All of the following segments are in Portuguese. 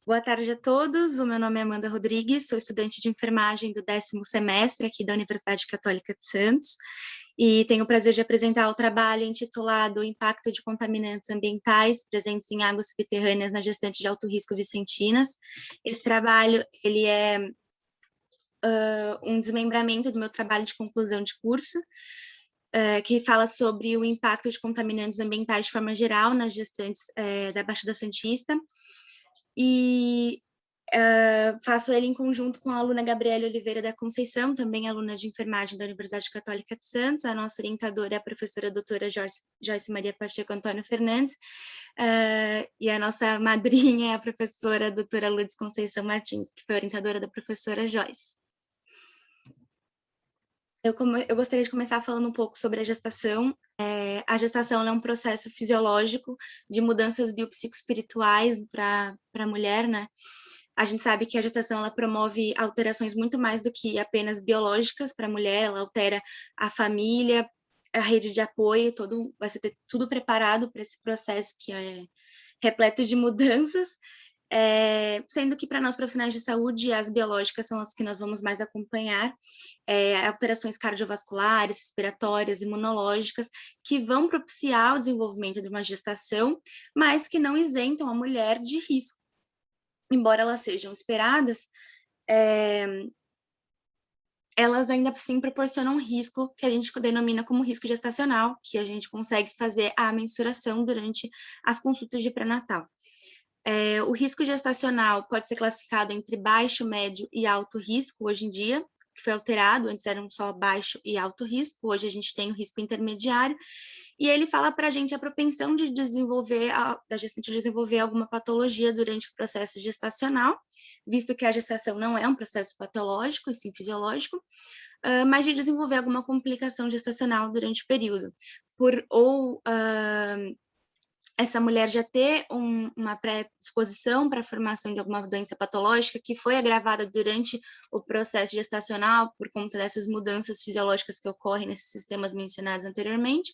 Boa tarde a todos. O meu nome é Amanda Rodrigues, sou estudante de enfermagem do 10º semestre aqui da Universidade Católica de Santos e tenho o prazer de apresentar o trabalho intitulado O Impacto de Contaminantes Ambientais Presentes em Águas Subterrâneas na Gestante de Alto Risco Vicentinas. Esse trabalho ele é um desmembramento do meu trabalho de conclusão de curso, que fala sobre o impacto de contaminantes ambientais de forma geral nas gestantes da Baixada Santista. E faço ele em conjunto com a aluna Gabriela Oliveira da Conceição, também aluna de enfermagem da Universidade Católica de Santos. A nossa orientadora é a professora doutora Joyce Maria Pacheco Antônio Fernandes, e a nossa madrinha é a professora doutora Lourdes Conceição Martins, que foi orientadora da professora Joyce. Eu gostaria de começar falando um pouco sobre a gestação. A gestação é um processo fisiológico de mudanças biopsicoespirituais para a mulher, né? A gente sabe que a gestação ela promove alterações muito mais do que apenas biológicas para a mulher, ela altera a família, a rede de apoio, vai ser tudo preparado para esse processo que é repleto de mudanças. Sendo que para nós profissionais de saúde, as biológicas são as que nós vamos mais acompanhar, alterações cardiovasculares, respiratórias, imunológicas, que vão propiciar o desenvolvimento de uma gestação, mas que não isentam a mulher de risco. Embora elas sejam esperadas, elas ainda assim proporcionam um risco que a gente denomina como risco gestacional, que a gente consegue fazer a mensuração durante as consultas de pré-natal. O risco gestacional pode ser classificado entre baixo, médio e alto risco hoje em dia, que foi alterado, antes eram só baixo e alto risco, hoje a gente tem o risco intermediário, e ele fala para a gente a propensão de da gestante desenvolver alguma patologia durante o processo gestacional, visto que a gestação não é um processo patológico, e sim fisiológico, mas de desenvolver alguma complicação gestacional durante o período, essa mulher já ter uma predisposição para a formação de alguma doença patológica que foi agravada durante o processo gestacional por conta dessas mudanças fisiológicas que ocorrem nesses sistemas mencionados anteriormente,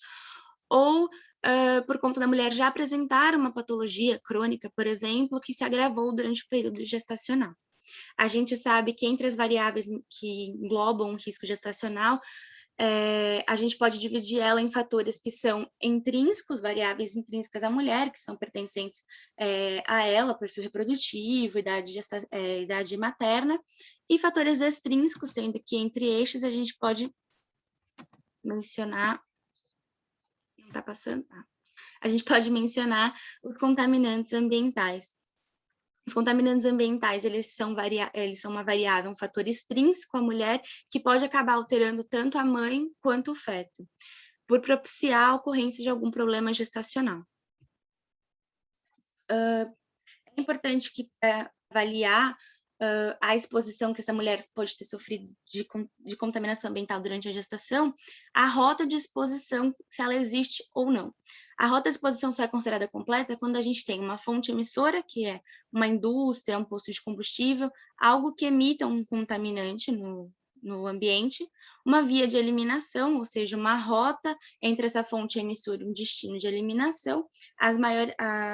ou por conta da mulher já apresentar uma patologia crônica, por exemplo, que se agravou durante o período gestacional. A gente sabe que entre as variáveis que englobam o risco gestacional, a gente pode dividir ela em fatores que são intrínsecos, variáveis intrínsecas à mulher, que são pertencentes a ela, perfil reprodutivo, idade materna, e fatores extrínsecos, sendo que entre estes a gente pode mencionar, não está passando? A gente pode mencionar os contaminantes ambientais. Os contaminantes ambientais, eles são uma variável, um fator extrínseco à mulher, que pode acabar alterando tanto a mãe quanto o feto, por propiciar a ocorrência de algum problema gestacional. É importante que, para avaliar a exposição que essa mulher pode ter sofrido de contaminação ambiental durante a gestação, a rota de exposição, se ela existe ou não. A rota de exposição só é considerada completa quando a gente tem uma fonte emissora, que é uma indústria, um posto de combustível, algo que emita um contaminante no ambiente, uma via de eliminação, ou seja, uma rota entre essa fonte emissora e um destino de eliminação. A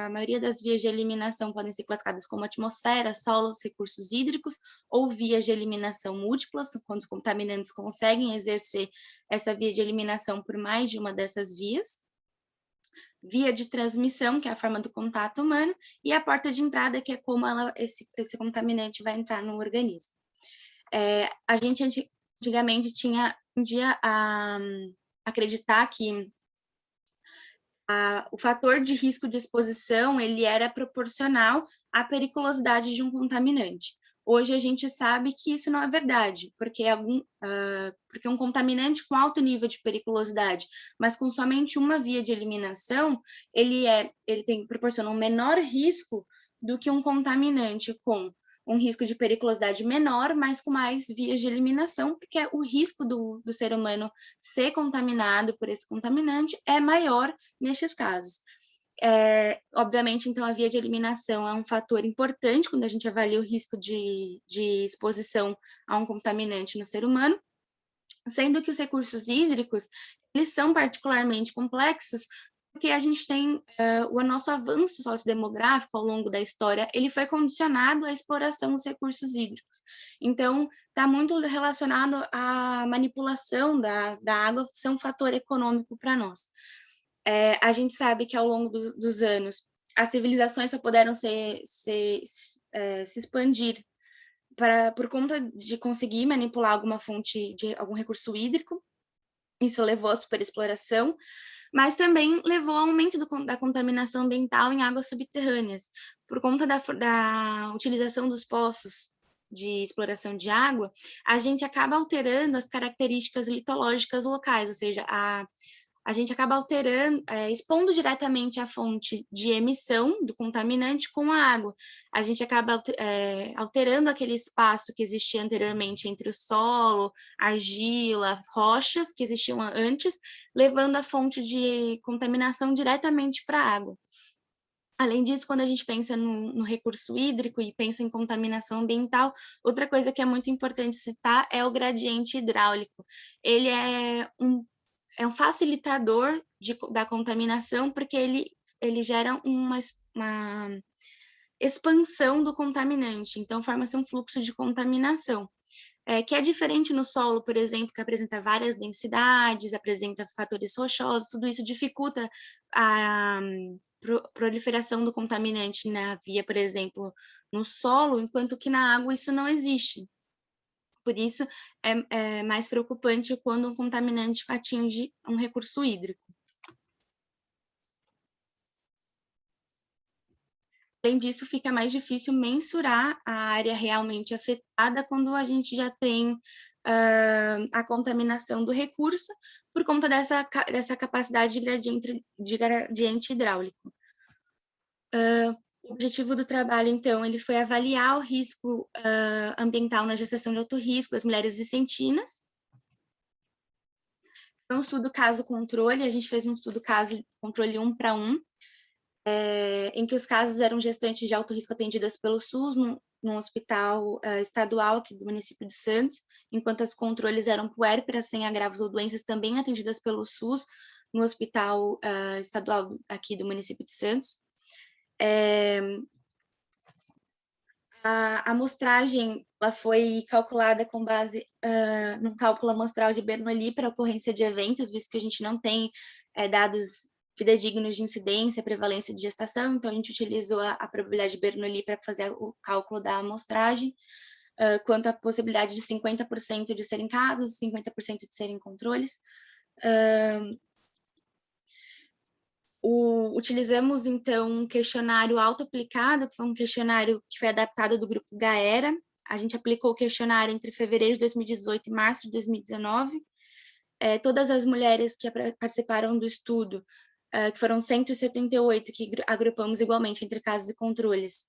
maioria das vias de eliminação podem ser classificadas como atmosfera, solos, recursos hídricos, ou vias de eliminação múltiplas, quando os contaminantes conseguem exercer essa via de eliminação por mais de uma dessas vias. Via de transmissão, que é a forma do contato humano, e a porta de entrada, que é como esse contaminante vai entrar no organismo. A gente antigamente tendia a acreditar que o fator de risco de exposição ele era proporcional à periculosidade de um contaminante. Hoje a gente sabe que isso não é verdade, porque um contaminante com alto nível de periculosidade, mas com somente uma via de eliminação, ele proporciona um menor risco do que um contaminante com um risco de periculosidade menor, mas com mais vias de eliminação, porque o risco do ser humano ser contaminado por esse contaminante é maior nesses casos. Obviamente, então, a via de eliminação é um fator importante quando a gente avalia o risco de exposição a um contaminante no ser humano, sendo que os recursos hídricos, eles são particularmente complexos, Porque a gente tem o nosso avanço sociodemográfico ao longo da história, ele foi condicionado à exploração dos recursos hídricos. Então, está muito relacionado à manipulação da água ser um fator econômico para nós. A gente sabe que ao longo dos anos, as civilizações só puderam se expandir por conta de conseguir manipular alguma fonte de algum recurso hídrico. Isso levou à superexploração, mas também levou ao aumento da contaminação ambiental em águas subterrâneas, por conta da utilização dos poços de exploração de água, a gente acaba alterando as características litológicas locais, ou seja, a gente acaba alterando, expondo diretamente a fonte de emissão do contaminante com a água. A gente acaba alterando aquele espaço que existia anteriormente entre o solo, argila, rochas que existiam antes, levando a fonte de contaminação diretamente para a água. Além disso, quando a gente pensa no recurso hídrico e pensa em contaminação ambiental, outra coisa que é muito importante citar é o gradiente hidráulico. Ele é um facilitador da contaminação, porque ele gera uma expansão do contaminante, então forma-se um fluxo de contaminação, que é diferente no solo, por exemplo, que apresenta várias densidades, apresenta fatores rochosos, tudo isso dificulta a proliferação do contaminante na via, por exemplo, no solo, enquanto que na água isso não existe. Por isso, é mais preocupante quando um contaminante atinge um recurso hídrico. Além disso, fica mais difícil mensurar a área realmente afetada quando a gente já tem a contaminação do recurso, por conta dessa capacidade de gradiente hidráulico. O objetivo do trabalho, então, ele foi avaliar o risco ambiental na gestação de alto risco das mulheres vicentinas. Foi um estudo caso-controle, a gente fez um estudo caso-controle 1 para 1, em que os casos eram gestantes de alto risco atendidas pelo SUS, num hospital estadual aqui do município de Santos, enquanto as controles eram puérperas sem agravos ou doenças também atendidas pelo SUS, no hospital estadual aqui do município de Santos. A amostragem ela foi calculada com base num cálculo amostral de Bernoulli para ocorrência de eventos, visto que a gente não tem dados fidedignos de incidência, prevalência de gestação, então a gente utilizou a probabilidade de Bernoulli para fazer o cálculo da amostragem, quanto à possibilidade de 50% de serem casos, 50% de serem controles. Utilizamos, então, um questionário auto-aplicado, que foi um questionário que foi adaptado do grupo Gaera. A gente aplicou o questionário entre fevereiro de 2018 e março de 2019. Todas as mulheres que participaram do estudo, que foram 178, que agrupamos igualmente entre casos e controles,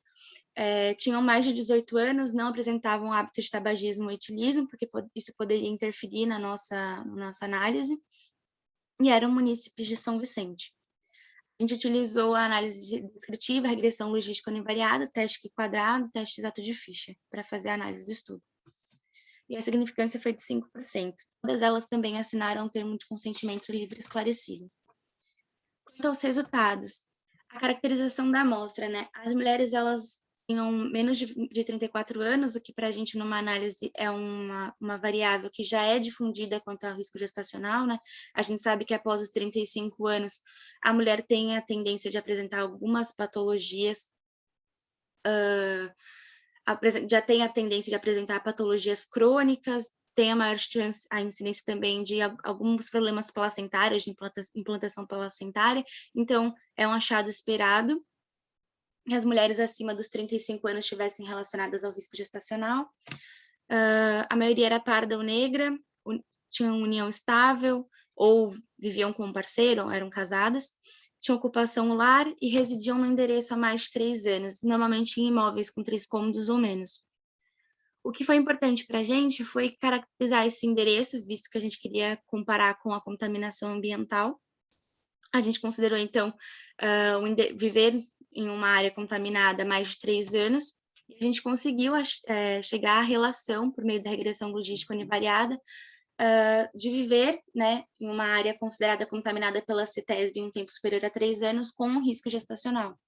tinham mais de 18 anos, não apresentavam hábito de tabagismo ou etilismo, porque isso poderia interferir na nossa análise, e eram munícipes de São Vicente. A gente utilizou a análise descritiva, regressão logística univariada, teste quadrado, teste exato de Fischer, para fazer a análise do estudo. E a significância foi de 5%. Todas elas também assinaram o termo de consentimento livre esclarecido. Quanto aos resultados, a caracterização da amostra, né? As mulheres, elas tinham menos de 34 anos, o que para a gente numa análise é uma variável que já é difundida quanto ao risco gestacional, né? A gente sabe que após os 35 anos, a mulher tem a tendência de apresentar algumas patologias, já tem a tendência de apresentar patologias crônicas, tem a maior chance, a incidência também de alguns problemas placentários, de implantação placentária, então é um achado esperado que as mulheres acima dos 35 anos estivessem relacionadas ao risco gestacional. A maioria era parda ou negra, tinham união estável, ou viviam com um parceiro, ou eram casadas, tinham ocupação no lar e residiam no endereço há mais de 3 anos, normalmente em imóveis com 3 cômodos ou menos. O que foi importante para a gente foi caracterizar esse endereço, visto que a gente queria comparar com a contaminação ambiental. A gente considerou, então, viver em uma área contaminada há mais de 3 anos, e a gente conseguiu chegar à relação, por meio da regressão logística univariada, de viver, né, em uma área considerada contaminada pela CETESB em um tempo superior a 3 anos com um risco gestacional.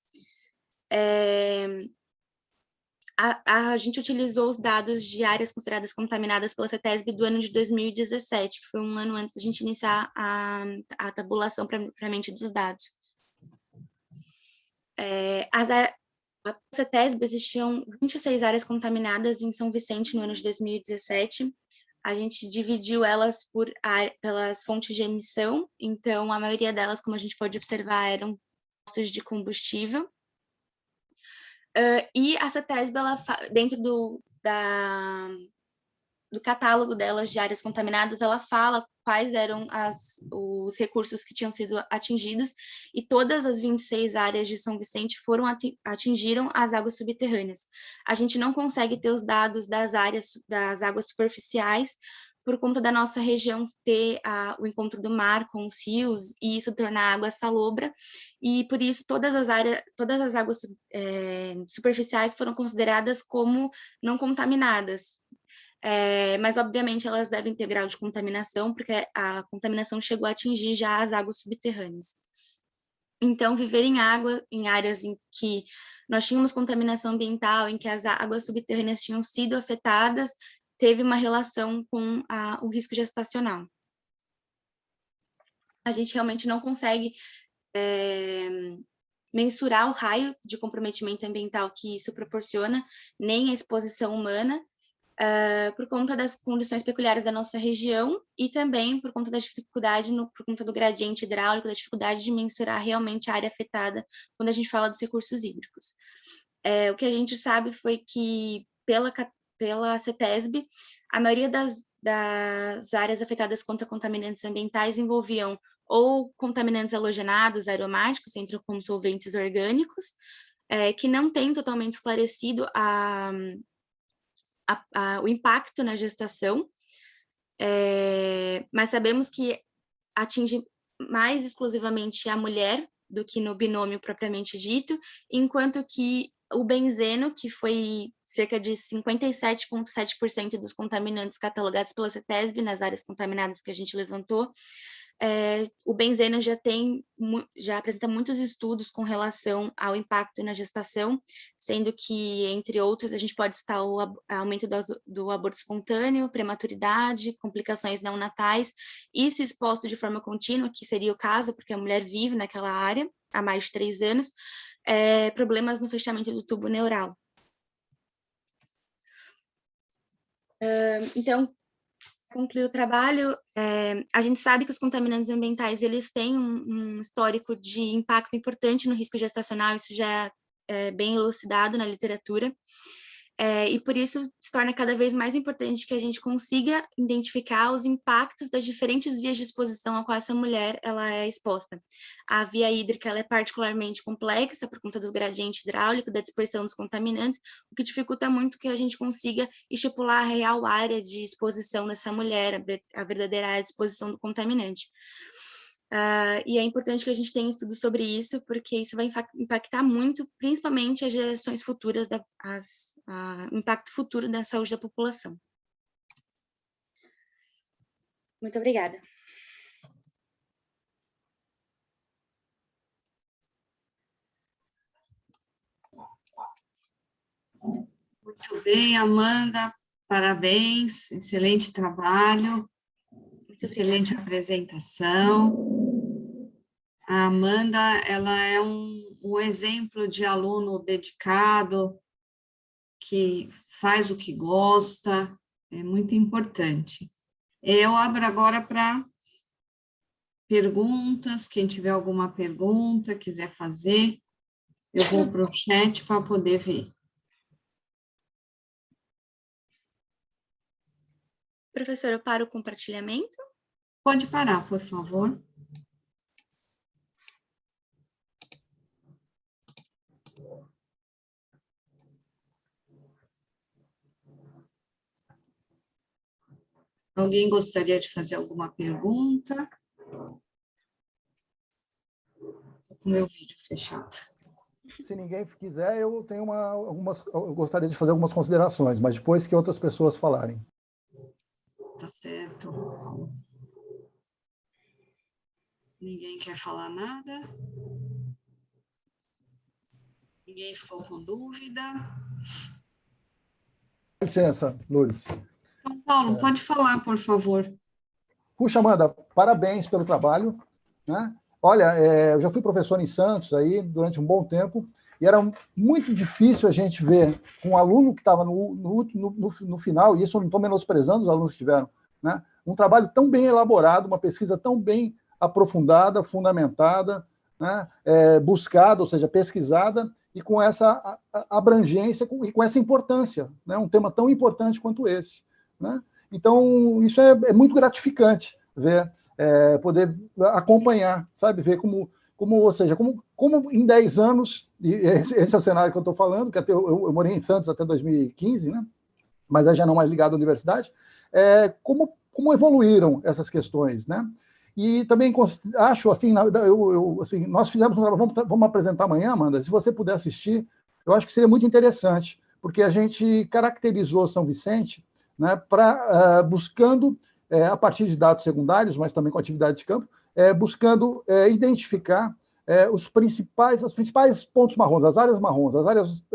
A gente utilizou os dados de áreas consideradas contaminadas pela CETESB do ano de 2017, que foi um ano antes da gente iniciar a tabulação propriamente dos dados. A CETESB existiam 26 áreas contaminadas em São Vicente no ano de 2017. A gente dividiu elas pelas fontes de emissão, então a maioria delas, como a gente pode observar, eram postos de combustível. E a CETESB, dentro do catálogo delas de áreas contaminadas, ela fala quais eram os recursos que tinham sido atingidos, e todas as 26 áreas de São Vicente atingiram as águas subterrâneas. A gente não consegue ter os dados das águas superficiais, por conta da nossa região ter o encontro do mar com os rios, e isso tornar a água salobra, e por isso todas as águas superficiais foram consideradas como não contaminadas. Mas, obviamente, elas devem ter grau de contaminação, porque a contaminação chegou a atingir já as águas subterrâneas. Então, viver em áreas em que nós tínhamos contaminação ambiental, em que as águas subterrâneas tinham sido afetadas, teve uma relação com o risco gestacional. A gente realmente não consegue mensurar o raio de comprometimento ambiental que isso proporciona, nem a exposição humana, por conta das condições peculiares da nossa região, e também por conta da dificuldade, por conta do gradiente hidráulico, da dificuldade de mensurar realmente a área afetada quando a gente fala dos recursos hídricos. O que a gente sabe foi que, pela CETESB, a maioria das áreas afetadas contra contaminantes ambientais envolviam ou contaminantes halogenados, aromáticos, entram como solventes orgânicos, que não tem totalmente esclarecido o impacto na gestação, mas sabemos que atinge mais exclusivamente a mulher do que no binômio propriamente dito, enquanto que o benzeno, que foi cerca de 57,7% dos contaminantes catalogados pela CETESB nas áreas contaminadas que a gente levantou, o benzeno já apresenta muitos estudos com relação ao impacto na gestação, sendo que, entre outros, a gente pode citar o aumento do aborto espontâneo, prematuridade, complicações neonatais, e se exposto de forma contínua, que seria o caso, porque a mulher vive naquela área há mais de 3 anos, problemas no fechamento do tubo neural. Então, concluir o trabalho, a gente sabe que os contaminantes ambientais, eles têm um histórico de impacto importante no risco gestacional, isso já é bem elucidado na literatura, e por isso se torna cada vez mais importante que a gente consiga identificar os impactos das diferentes vias de exposição a qual essa mulher ela é exposta. A via hídrica ela é particularmente complexa por conta do gradiente hidráulico, da dispersão dos contaminantes, o que dificulta muito que a gente consiga estipular a real área de exposição dessa mulher, a verdadeira área de exposição do contaminante. E é importante que a gente tenha estudo sobre isso, porque isso vai impactar muito, principalmente as gerações futuras, o impacto futuro da saúde da população. Muito obrigada. Muito bem, Amanda, parabéns, excelente trabalho, excelente apresentação. A Amanda, ela é um exemplo de aluno dedicado, que faz o que gosta, é muito importante. Eu abro agora para perguntas, quem tiver alguma pergunta, quiser fazer, eu vou para o chat para poder ver. Professora, eu paro o compartilhamento? Pode parar, por favor. Alguém gostaria de fazer alguma pergunta? Estou com o meu vídeo fechado. Se ninguém quiser, eu tenho eu gostaria de fazer algumas considerações, mas depois que outras pessoas falarem. Tá certo. Ninguém quer falar nada? Ninguém ficou com dúvida? Licença, Lourdes. Então, Paulo, pode falar, por favor. Puxa, Amanda, parabéns pelo trabalho, né? Olha, eu já fui professor em Santos aí durante um bom tempo e era muito difícil a gente ver um aluno que estava no final, e isso eu não estou menosprezando os alunos que tiveram, né? Um trabalho tão bem elaborado, uma pesquisa tão bem aprofundada, fundamentada, né? Buscada, ou seja, pesquisada, e com essa abrangência e com essa importância, né? Um tema tão importante quanto esse, né? Então, isso é muito gratificante ver, poder acompanhar, sabe? Ver como ou seja, como em 10 anos, e esse é o cenário que eu estou falando, que eu morei em Santos até 2015, né? Mas já não mais ligado à universidade, como evoluíram essas questões, né? E também acho, assim, assim, nós fizemos um trabalho, vamos apresentar amanhã, Amanda, se você puder assistir, eu acho que seria muito interessante, porque a gente caracterizou São Vicente, né, buscando, a partir de dados secundários, mas também com atividades de campo, buscando identificar os principais pontos marrons, as áreas marrons, as áreas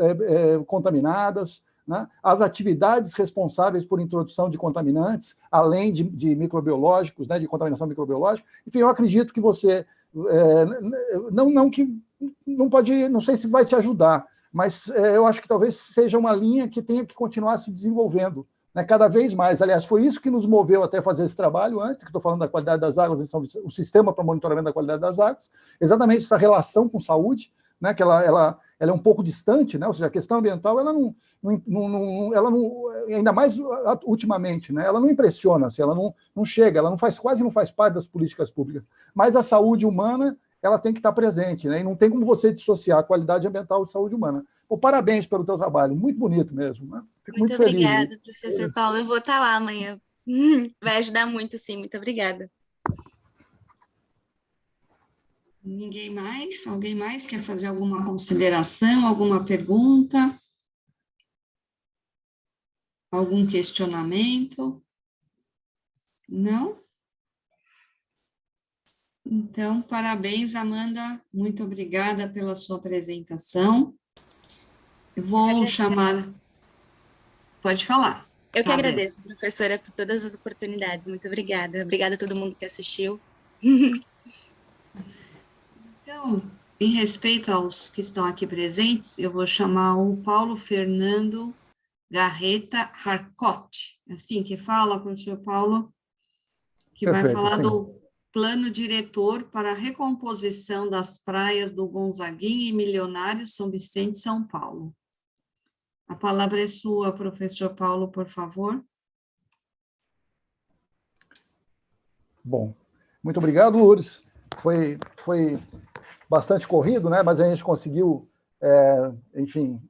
contaminadas, né, as atividades responsáveis por introdução de contaminantes, além de microbiológicos, né, de contaminação microbiológica. Enfim, eu acredito que você não sei se vai te ajudar, mas eu acho que talvez seja uma linha que tenha que continuar se desenvolvendo, né, cada vez mais. Aliás, foi isso que nos moveu até fazer esse trabalho antes, que estou falando da qualidade das águas em São Vicente, o sistema para monitoramento da qualidade das águas, exatamente essa relação com saúde, né, que ela é um pouco distante, né, ou seja, a questão ambiental, ela não ainda mais ultimamente, né, ela não impressiona, assim, ela não chega, ela quase não faz parte das políticas públicas, mas a saúde humana, ela tem que estar presente, né, e não tem como você dissociar a qualidade ambiental de saúde humana. Pô, parabéns pelo teu trabalho, muito bonito mesmo, né? Fico muito feliz. Muito obrigada, professor Paulo. Eu vou estar lá amanhã. Vai ajudar muito, sim. Muito obrigada. Ninguém mais? Alguém mais quer fazer alguma consideração, alguma pergunta? Algum questionamento? Não? Então, parabéns, Amanda. Muito obrigada pela sua apresentação. Eu vou chamar... Pode falar. Eu que agradeço, professora, por todas as oportunidades. Muito obrigada. Obrigada a todo mundo que assistiu. Então, em respeito aos que estão aqui presentes, eu vou chamar o Paulo Fernando Garreta Harcourt. Assim que fala, professor Paulo, que Perfeito, vai falar sim. do plano diretor para a recomposição das praias do Gonzaguinha e Milionário, São Vicente, São Paulo. A palavra é sua, professor Paulo, por favor. Bom, muito obrigado, Lourdes. Foi bastante corrido, né? Mas a gente conseguiu, enfim,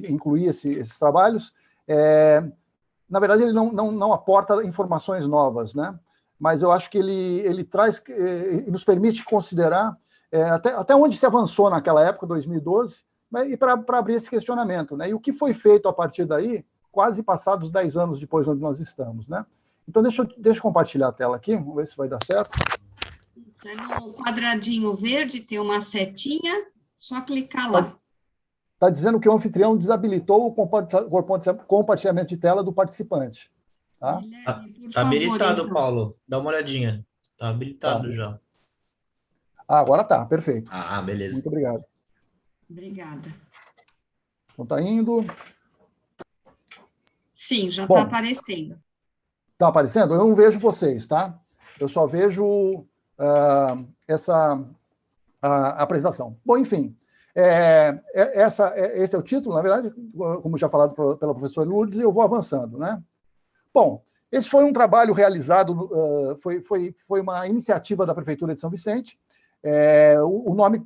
incluir esses trabalhos. Na verdade, ele não aporta informações novas, né? Mas eu acho que ele traz, nos permite considerar até onde se avançou naquela época, 2012, né? E para abrir esse questionamento, né? E o que foi feito a partir daí, quase passados 10 anos depois onde nós estamos, né? Então, deixa eu compartilhar a tela aqui, vamos ver se vai dar certo. No quadradinho verde tem uma setinha, só clicar lá. Está dizendo que o anfitrião desabilitou o compartilhamento de tela do participante. Tá, tá habilitado, então. Paulo. Dá uma olhadinha. Tá habilitado já. Agora tá, perfeito. Beleza. Muito obrigado. Obrigada. Então tá indo. Sim, já está aparecendo. Está aparecendo? Eu não vejo vocês, tá? Eu só vejo essa apresentação. Bom, enfim, esse é o título, na verdade, como já falado pela professora Lourdes, e eu vou avançando, né? Bom, esse foi um trabalho realizado, foi uma iniciativa da Prefeitura de São Vicente. O nome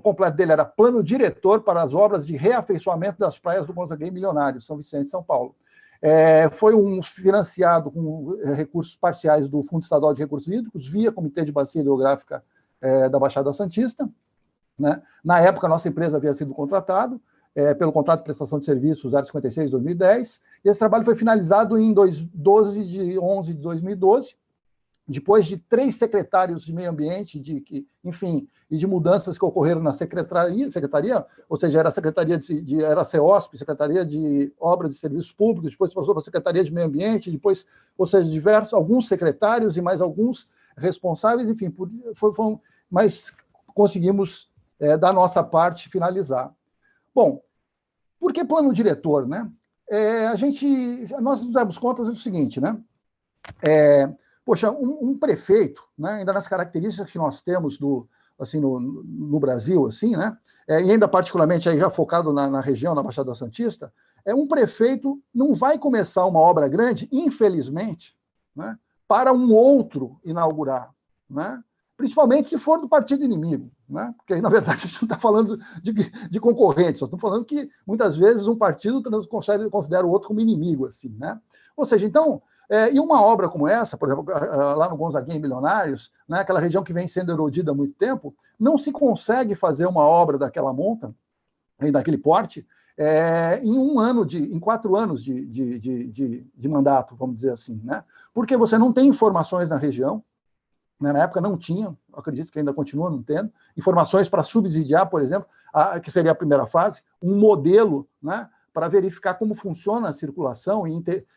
completo dele era Plano Diretor para as Obras de Reafeiçoamento das Praias do Gonzaguinha e Milionário, São Vicente, São Paulo. Foi financiado com recursos parciais do Fundo Estadual de Recursos Hídricos, via Comitê de Bacia Hidrográfica da Baixada Santista, né? Na época, a nossa empresa havia sido contratada, pelo contrato de prestação de serviços 056 de 2010, e esse trabalho foi finalizado em 12 de 11 de 2012, depois de 3 secretários de meio ambiente, enfim, e de mudanças que ocorreram na secretaria, ou seja, era a secretaria era a CEOSP, Secretaria de Obras e Serviços Públicos, depois passou para a Secretaria de Meio Ambiente, depois, ou seja, alguns secretários e mais alguns responsáveis, enfim, mas conseguimos, da nossa parte, finalizar. Bom, por que plano diretor, né? Nós nos damos conta do seguinte, né? Poxa, um prefeito, né, ainda nas características que nós temos assim, no Brasil, assim, né, e ainda particularmente aí já focado na região, na Baixada Santista, um prefeito não vai começar uma obra grande, infelizmente, né, para um outro inaugurar, né, principalmente se for do partido inimigo, né, porque aí, na verdade, a gente não está falando de concorrentes, nós estamos falando que, muitas vezes, um partido considera o outro como inimigo, assim, né, ou seja, então, e uma obra como essa, por exemplo, lá no Gonzaguinha e Milionários, né, aquela região que vem sendo erodida há muito tempo, não se consegue fazer uma obra daquela monta, daquele porte, em 4 anos de mandato, vamos dizer assim, né? Porque você não tem informações na região, né? Na época não tinha, acredito que ainda continua não tendo, informações para subsidiar, por exemplo, que seria a primeira fase, um modelo, né, para verificar como funciona a circulação e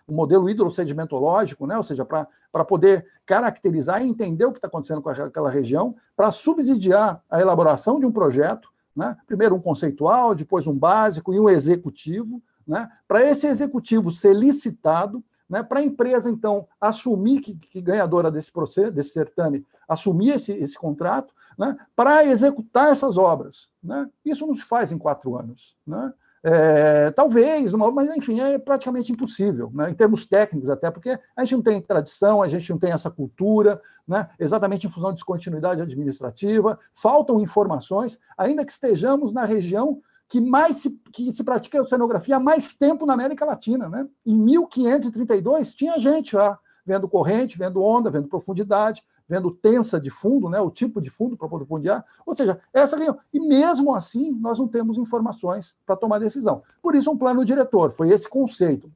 um modelo hidrossedimentológico, né? Ou seja, para poder caracterizar e entender o que está acontecendo com aquela região, para subsidiar a elaboração de um projeto, né? Primeiro um conceitual, depois um básico e um executivo, né? Para esse executivo ser licitado, né? Para a empresa, então, assumir que ganhadora desse processo, desse certame, assumir esse contrato, né? Para executar essas obras, né? Isso não se faz em 4 anos, né? Talvez, mas enfim, é praticamente impossível, né, em termos técnicos até, porque a gente não tem tradição, a gente não tem essa cultura, né, exatamente em função de descontinuidade administrativa, faltam informações, ainda que estejamos na região que se pratica a oceanografia há mais tempo na América Latina. Né? Em 1532 tinha gente lá, vendo corrente, vendo onda, vendo profundidade, vendo tensa de fundo, né, o tipo de fundo para poder fundear, ou seja, essa região. E mesmo assim, nós não temos informações para tomar decisão. Por isso, um plano diretor, foi esse conceito,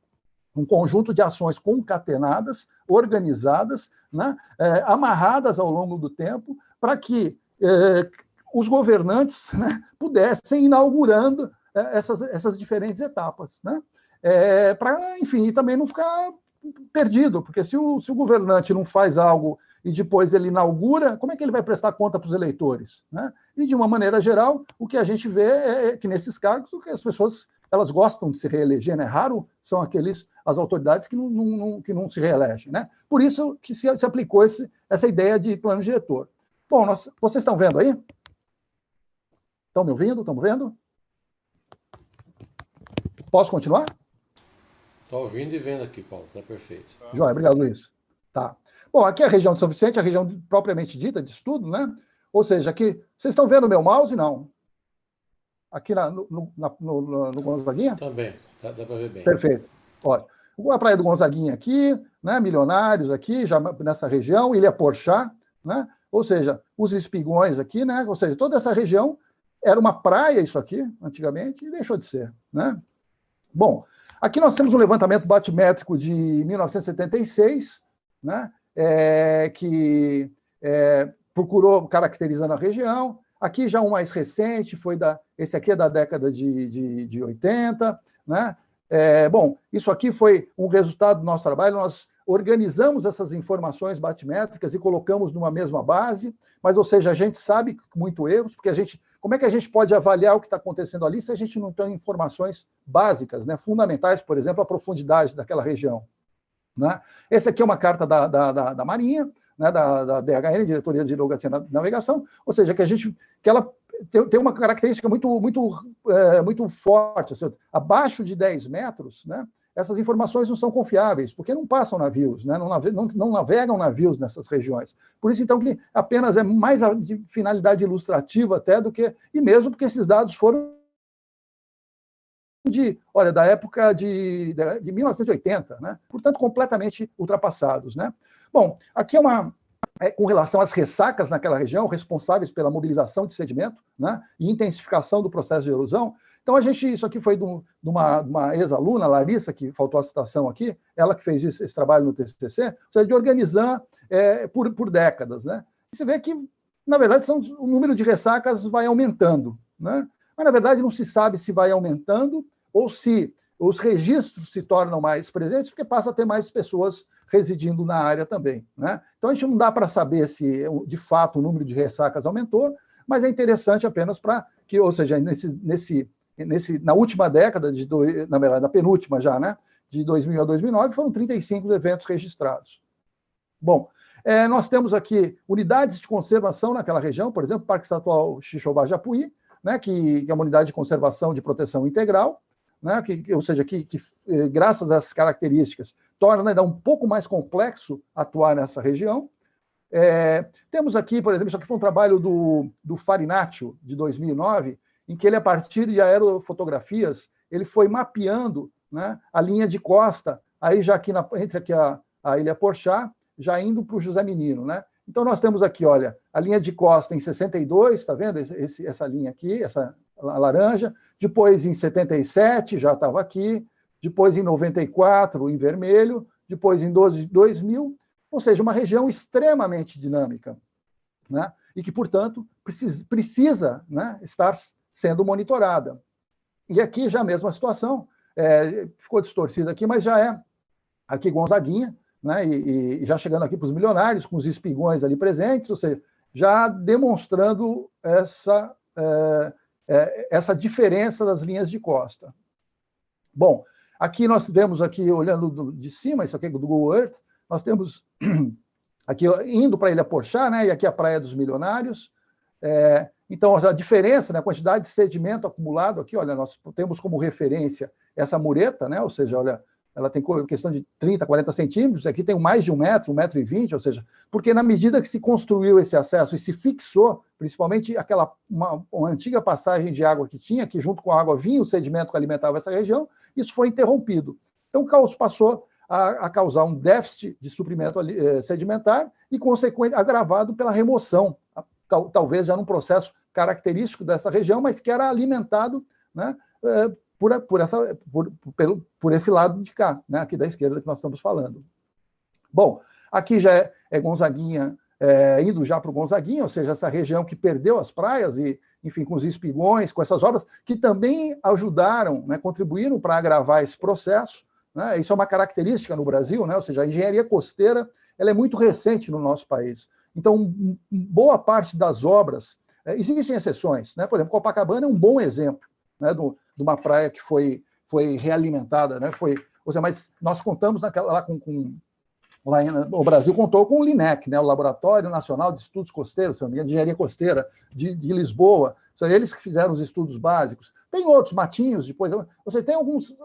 um conjunto de ações concatenadas, organizadas, né, amarradas ao longo do tempo, para que os governantes, né, pudessem inaugurando essas diferentes etapas, né, para, enfim, e também não ficar perdido, porque se o governante não faz algo e depois ele inaugura, como é que ele vai prestar conta para os eleitores? Né? E, de uma maneira geral, o que a gente vê é que, nesses cargos, as pessoas elas gostam de se reeleger, né? Raro são as autoridades que não se reelegem. Né? Por isso que se aplicou essa ideia de plano diretor. Bom, vocês estão vendo aí? Estão me ouvindo? Estão vendo? Posso continuar? Estou ouvindo e vendo aqui, Paulo, está perfeito. Joia, obrigado, Luiz. Tá. Bom, aqui é a região de São Vicente, a região propriamente dita de estudo, né? Ou seja, aqui, vocês estão vendo o meu mouse? Não. Aqui no Gonzaguinha? Também, dá para ver bem. Perfeito. Olha, a Praia do Gonzaguinha aqui, né? Milionários aqui, já nessa região, Ilha Porchá, né? Ou seja, os Espigões aqui, né? Ou seja, toda essa região era uma praia, isso aqui, antigamente, e deixou de ser, né? Bom, aqui nós temos um levantamento batimétrico de 1976, né? Que procurou caracterizando a região. Aqui já um mais recente, esse aqui é da década de 80. Né? Bom, isso aqui foi um resultado do nosso trabalho, nós organizamos essas informações batimétricas e colocamos numa mesma base, mas, ou seja, a gente sabe muito erros, porque como é que a gente pode avaliar o que está acontecendo ali se a gente não tem informações básicas, né, fundamentais, por exemplo, a profundidade daquela região? Né? Essa aqui é uma carta da Marinha, né, da DHN, Diretoria de Hidrografia e Navegação, ou seja, que ela tem uma característica muito forte, ou seja, abaixo de 10 metros, né, essas informações não são confiáveis, porque não passam navios, né, não navegam navios nessas regiões. Por isso, então, que apenas é mais de finalidade ilustrativa até do que... E mesmo porque esses dados foram da época de 1980, né? Portanto, completamente ultrapassados. Né? Bom, aqui com relação às ressacas naquela região, responsáveis pela mobilização de sedimento, né? E intensificação do processo de erosão. Então, isso aqui foi de uma ex-aluna, Larissa, que faltou a citação aqui, ela que fez esse trabalho no TCC, ou seja, de organizar por décadas, né? E você vê que, na verdade, o número de ressacas vai aumentando, né? Mas, na verdade, não se sabe se vai aumentando ou se os registros se tornam mais presentes, porque passa a ter mais pessoas residindo na área também, né? Então, a gente não dá para saber se, de fato, o número de ressacas aumentou, mas é interessante apenas para que, ou seja, na última década, na verdade, na penúltima já, né, de 2000 a 2009, foram 35 eventos registrados. Bom, nós temos aqui unidades de conservação naquela região, por exemplo, Parque Estadual Xixobá-Japuí, né, que é uma unidade de conservação de proteção integral, né, ou seja, que graças a essas características, torna ainda um pouco mais complexo atuar nessa região. Temos aqui, por exemplo, isso aqui foi um trabalho do Farinaccio, de 2009, em que ele, a partir de aerofotografias, ele foi mapeando, né, a linha de costa, aí já aqui entre aqui a Ilha Porchá, já indo para o José Menino, né? Então, nós temos aqui, olha, a linha de costa em 62, está vendo essa linha aqui, essa laranja, depois em 77, já estava aqui, depois em 94, em vermelho, depois em 2000, ou seja, uma região extremamente dinâmica, né? E que, portanto, precisa, né, estar sendo monitorada. E aqui já a mesma situação, ficou distorcida aqui, mas já é aqui Gonzaguinha, né, e já chegando aqui para os milionários, com os espigões ali presentes, ou seja, já demonstrando essa diferença das linhas de costa. Bom, aqui nós vemos, aqui olhando de cima, isso aqui é do Google Earth, nós temos aqui indo para a Ilha Porchá, né, e aqui a Praia dos Milionários. Então, a diferença, né, a quantidade de sedimento acumulado aqui, olha, nós temos como referência essa mureta, né, ou seja, olha, ela tem questão de 30, 40 centímetros, aqui tem mais de 1 metro, 1,20 m, ou seja, porque na medida que se construiu esse acesso e se fixou, principalmente uma antiga passagem de água que tinha, que junto com a água vinha o sedimento que alimentava essa região, isso foi interrompido. Então, o passou a causar um déficit de suprimento sedimentar e, consequente, agravado pela remoção, talvez já num processo característico dessa região, mas que era alimentado, né, por esse lado de cá, né, aqui da esquerda que nós estamos falando. Bom, aqui já é Gonzaguinha, indo já para o Gonzaguinha, ou seja, essa região que perdeu as praias e, enfim, com os espigões, com essas obras, que também ajudaram, né, contribuíram para agravar esse processo, né? Isso é uma característica no Brasil, né? Ou seja, a engenharia costeira ela é muito recente no nosso país. Então, boa parte das obras, existem exceções, né? Por exemplo, Copacabana é um bom exemplo, né, de uma praia que foi realimentada, né? Ou seja, mas nós contamos o Brasil contou com o LINEC, né, o Laboratório Nacional de Estudos Costeiros, de Engenharia Costeira de Lisboa. São eles que fizeram os estudos básicos. Tem outros, Matinhos, depois. Você tem alguns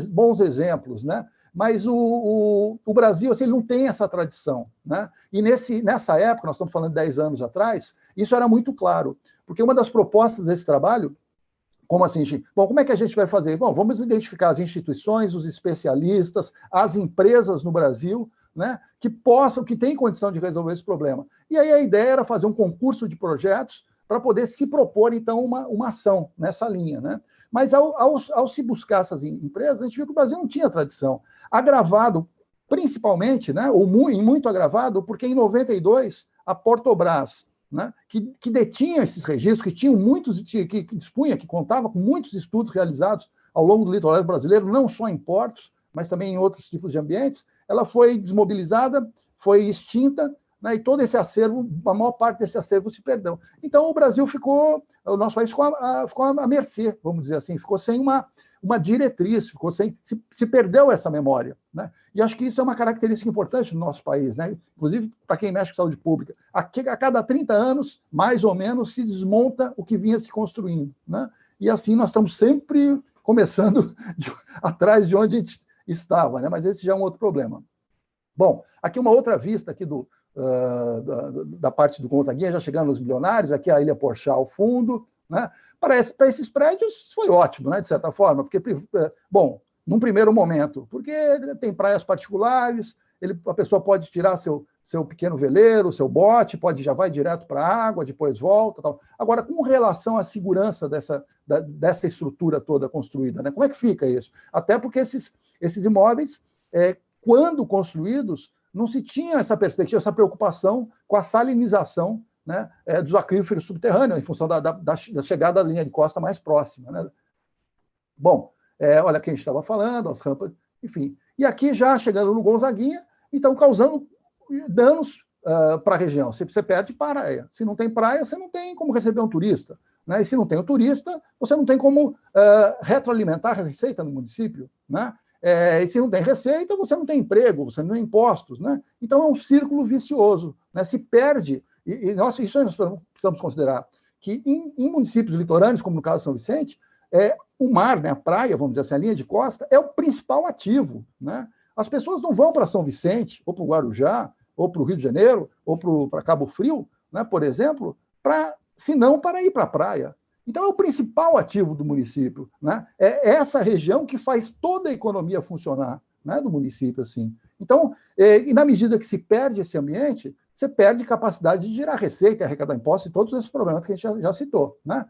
bons exemplos, né? Mas o Brasil assim, ele não tem essa tradição, né? E nessa época, nós estamos falando de 10 anos atrás, isso era muito claro, porque uma das propostas desse trabalho, como assim, bom, como é que a gente vai fazer? Bom, vamos identificar as instituições, os especialistas, as empresas no Brasil, né, que têm condição de resolver esse problema. E aí a ideia era fazer um concurso de projetos para poder se propor, então, uma ação nessa linha, né? Mas ao se buscar essas empresas, a gente viu que o Brasil não tinha tradição. Agravado, principalmente, né, ou muito agravado, porque em 92, a Portobras, né, que detinha esses registros, que tinham muitos, que dispunha, que contava com muitos estudos realizados ao longo do litoral brasileiro, não só em portos, mas também em outros tipos de ambientes, ela foi desmobilizada, foi extinta, né, e todo esse acervo, a maior parte desse acervo se perdeu. Então, o nosso país ficou à mercê, vamos dizer assim, ficou sem uma diretriz, se perdeu essa memória, né? E acho que isso é uma característica importante do nosso país, né? Inclusive para quem mexe com saúde pública. A cada 30 anos, mais ou menos, se desmonta o que vinha se construindo, né? E assim nós estamos sempre começando atrás de onde a gente estava, né? Mas esse já é um outro problema. Bom, aqui uma outra vista aqui da parte do Gonzaguinha, já chegando nos milionários, aqui a Ilha Porchá ao fundo, né? Para esses prédios foi ótimo, né, de certa forma, porque, bom, num primeiro momento, porque tem praias particulares, a pessoa pode tirar seu seu pequeno veleiro, seu bote, já vai direto para a água, depois volta. Tal. Agora, com relação à segurança dessa estrutura toda construída, né? Como é que fica isso? Até porque esses imóveis, quando construídos, não se tinha essa perspectiva, essa preocupação com a salinização, né, dos aquíferos subterrâneos, em função da chegada da linha de costa mais próxima. Né? Bom, olha quem a gente estava falando, as rampas, enfim. E aqui, já chegando no Gonzaguinha, então causando danos para a região. Você perde praia. Se não tem praia, você não tem como receber um turista. Né? E se não tem o turista, você não tem como retroalimentar a receita no município. Né? E se não tem receita, você não tem emprego, você não tem impostos. Né? Então, é um círculo vicioso. Né? Se perde, isso nós precisamos considerar, que em municípios litorâneos, como no caso de São Vicente, o mar, né, a praia, vamos dizer assim, a linha de costa, é o principal ativo. Né? As pessoas não vão para São Vicente, ou para o Guarujá, ou para o Rio de Janeiro, ou para Cabo Frio, né, por exemplo, senão para ir para a praia. Então, é o principal ativo do município. Né? É essa região que faz toda a economia funcionar, né, do município. Assim. Então, e na medida que se perde esse ambiente, você perde capacidade de gerar receita, arrecadar impostos e todos esses problemas que a gente já citou. Né?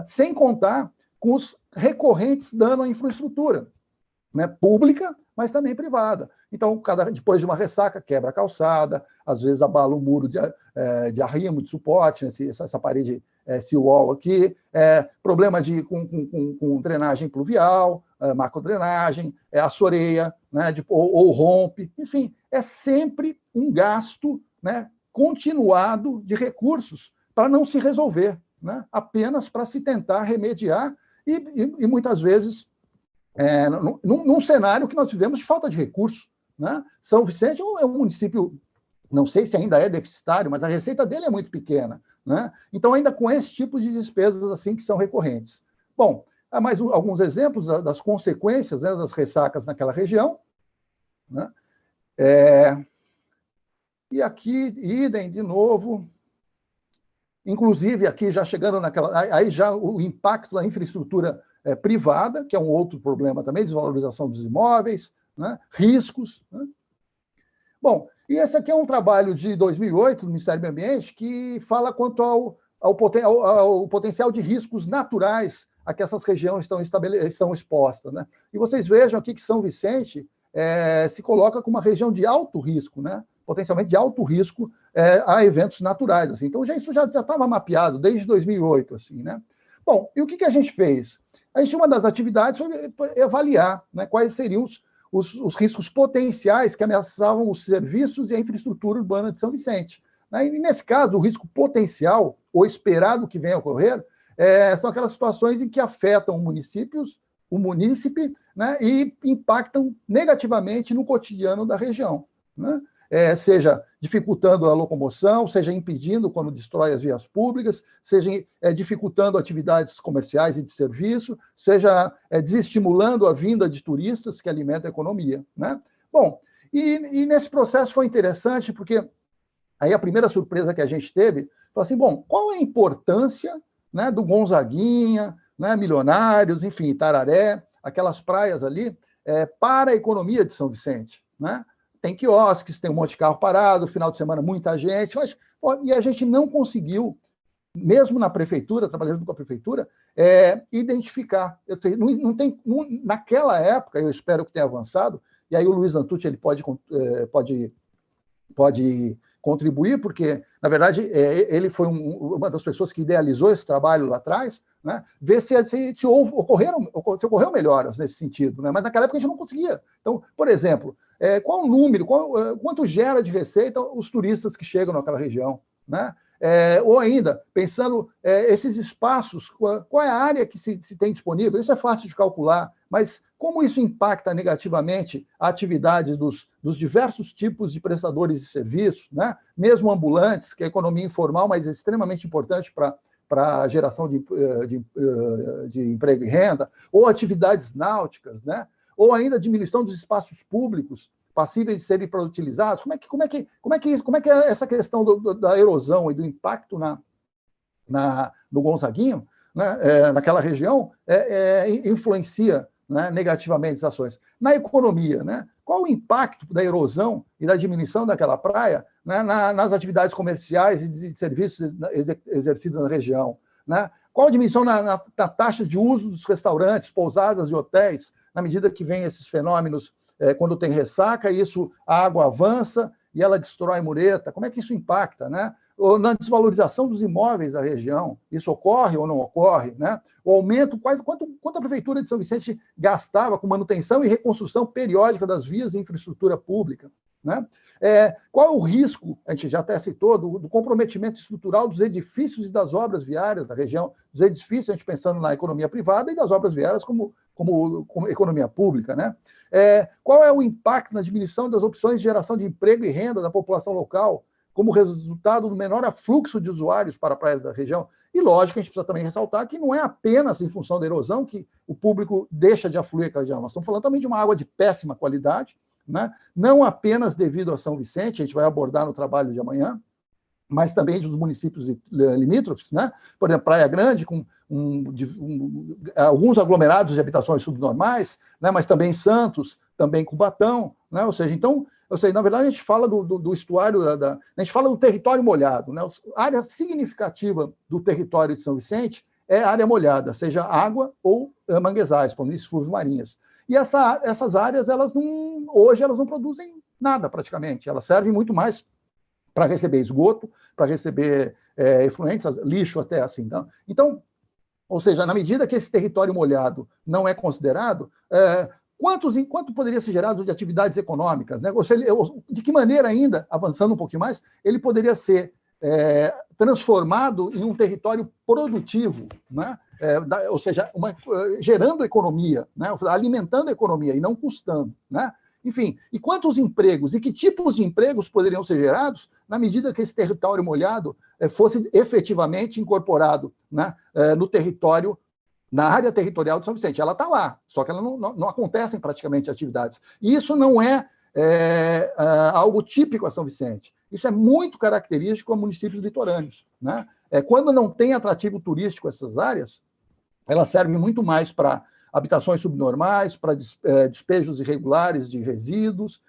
Sem contar com os recorrentes danos à infraestrutura, né, pública, mas também privada. Então, depois de uma ressaca, quebra a calçada, às vezes abala um muro de arrimo, de suporte, né, essa parede seawall aqui, problema com drenagem pluvial, macrodrenagem, assoreia, né, ou rompe, enfim, é sempre um gasto, né, continuado de recursos para não se resolver, né, apenas para se tentar remediar e muitas vezes num cenário que nós vivemos de falta de recursos. Né? São Vicente é um município, não sei se ainda é deficitário, mas a receita dele é muito pequena. Né? Então, ainda com esse tipo de despesas assim que são recorrentes. Bom, há mais alguns exemplos das consequências, né, das ressacas naquela região. Né? E aqui, idem de novo. Inclusive, aqui já chegando aí já o impacto da infraestrutura privada, que é um outro problema também, desvalorização dos imóveis, né? Riscos. Né? Bom, e esse aqui é um trabalho de 2008 do Ministério do Meio Ambiente que fala quanto ao potencial de riscos naturais a que essas regiões estão expostas. Né? E vocês vejam aqui que São Vicente se coloca como uma região de alto risco, né? Potencialmente de alto risco a eventos naturais. Assim. Então, isso já estava mapeado desde 2008. Assim, né? Bom, e o que a gente fez? Uma das atividades foi avaliar, né, quais seriam os riscos potenciais que ameaçavam os serviços e a infraestrutura urbana de São Vicente. Né? E, nesse caso, o risco potencial, ou esperado que venha a ocorrer, são aquelas situações em que afetam o munícipe, né, e impactam negativamente no cotidiano da região. Né? Seja dificultando a locomoção, seja impedindo quando destrói as vias públicas, seja dificultando atividades comerciais e de serviço, seja desestimulando a vinda de turistas que alimentam a economia. Né? Bom, e nesse processo foi interessante, porque aí a primeira surpresa que a gente teve, foi assim, bom, qual é a importância, né, do Gonzaguinha, né, Milionários, enfim, Tararé, aquelas praias ali, para a economia de São Vicente, né? Tem quiosques, tem um monte de carro parado, final de semana muita gente, e a gente não conseguiu, mesmo na prefeitura, trabalhando com a prefeitura, identificar. Naquela época, eu espero que tenha avançado, e aí o Luiz Antucci ele pode contribuir, porque, na verdade, ele foi uma das pessoas que idealizou esse trabalho lá atrás, né? Ver se ocorreu melhoras nesse sentido, né? Mas naquela época a gente não conseguia. Então, por exemplo, qual o número, quanto gera de receita os turistas que chegam naquela região, né? Ou ainda, pensando esses espaços, qual é a área que se tem disponível? Isso é fácil de calcular, mas como isso impacta negativamente a atividades dos diversos tipos de prestadores de serviços, né? Mesmo ambulantes, que é a economia informal, mas é extremamente importante para a geração de emprego e renda, ou atividades náuticas, né? Ou ainda diminuição dos espaços públicos passíveis de serem utilizados. Como é que é essa questão da erosão e do impacto no Gonzaguinho, né, naquela região, influencia, né, negativamente as ações? Na economia, né, qual o impacto da erosão e da diminuição daquela praia, né, nas atividades comerciais e de serviços exercidas na região, né? Qual a diminuição na taxa de uso dos restaurantes, pousadas e hotéis, na medida que vem esses fenômenos, quando tem ressaca, a água avança e ela destrói mureta, como é que isso impacta, né? Ou na desvalorização dos imóveis da região, isso ocorre ou não ocorre, né? O aumento, quanto a Prefeitura de São Vicente gastava com manutenção e reconstrução periódica das vias e infraestrutura pública, né? Qual é o risco, a gente já até citou, do comprometimento estrutural dos edifícios e das obras viárias da região, dos edifícios, a gente pensando na economia privada, e das obras viárias como economia pública, né? Qual é o impacto na diminuição das opções de geração de emprego e renda da população local, como resultado do menor afluxo de usuários para praias da região? E, lógico, a gente precisa também ressaltar que não é apenas em função da erosão que o público deixa de afluir aquela região. Nós estamos falando também de uma água de péssima qualidade, né? Não apenas devido a São Vicente, a gente vai abordar no trabalho de amanhã, mas também dos municípios limítrofes, né? Por exemplo, Praia Grande, com alguns aglomerados de habitações subnormais, né? Mas também Santos, também Cubatão, né? Ou seja, então, na verdade, a gente fala do estuário, a gente fala do território molhado, né? A área significativa do território de São Vicente é área molhada, seja água ou manguezais, planícies fluvimarinhas. E essas áreas, hoje, elas não produzem nada, praticamente. Elas servem muito mais para receber esgoto, para receber efluentes, lixo até assim. Tá? Então, ou seja, na medida que esse território molhado não é considerado, quanto poderia ser gerado de atividades econômicas? Né? Ou seja, de que maneira ainda, avançando um pouquinho mais, ele poderia ser transformado em um território produtivo, né? Ou seja, gerando economia, né? Alimentando a economia e não custando, né? Enfim, e quantos empregos e que tipos de empregos poderiam ser gerados na medida que esse território molhado fosse efetivamente incorporado, né, no território, na área territorial de São Vicente? Ela está lá, só que ela não acontecem praticamente atividades. E isso não é algo típico a São Vicente. Isso é muito característico a municípios litorâneos, né? Quando não tem atrativo turístico essas áreas, elas servem muito mais para habitações subnormais, para despejos irregulares de resíduos.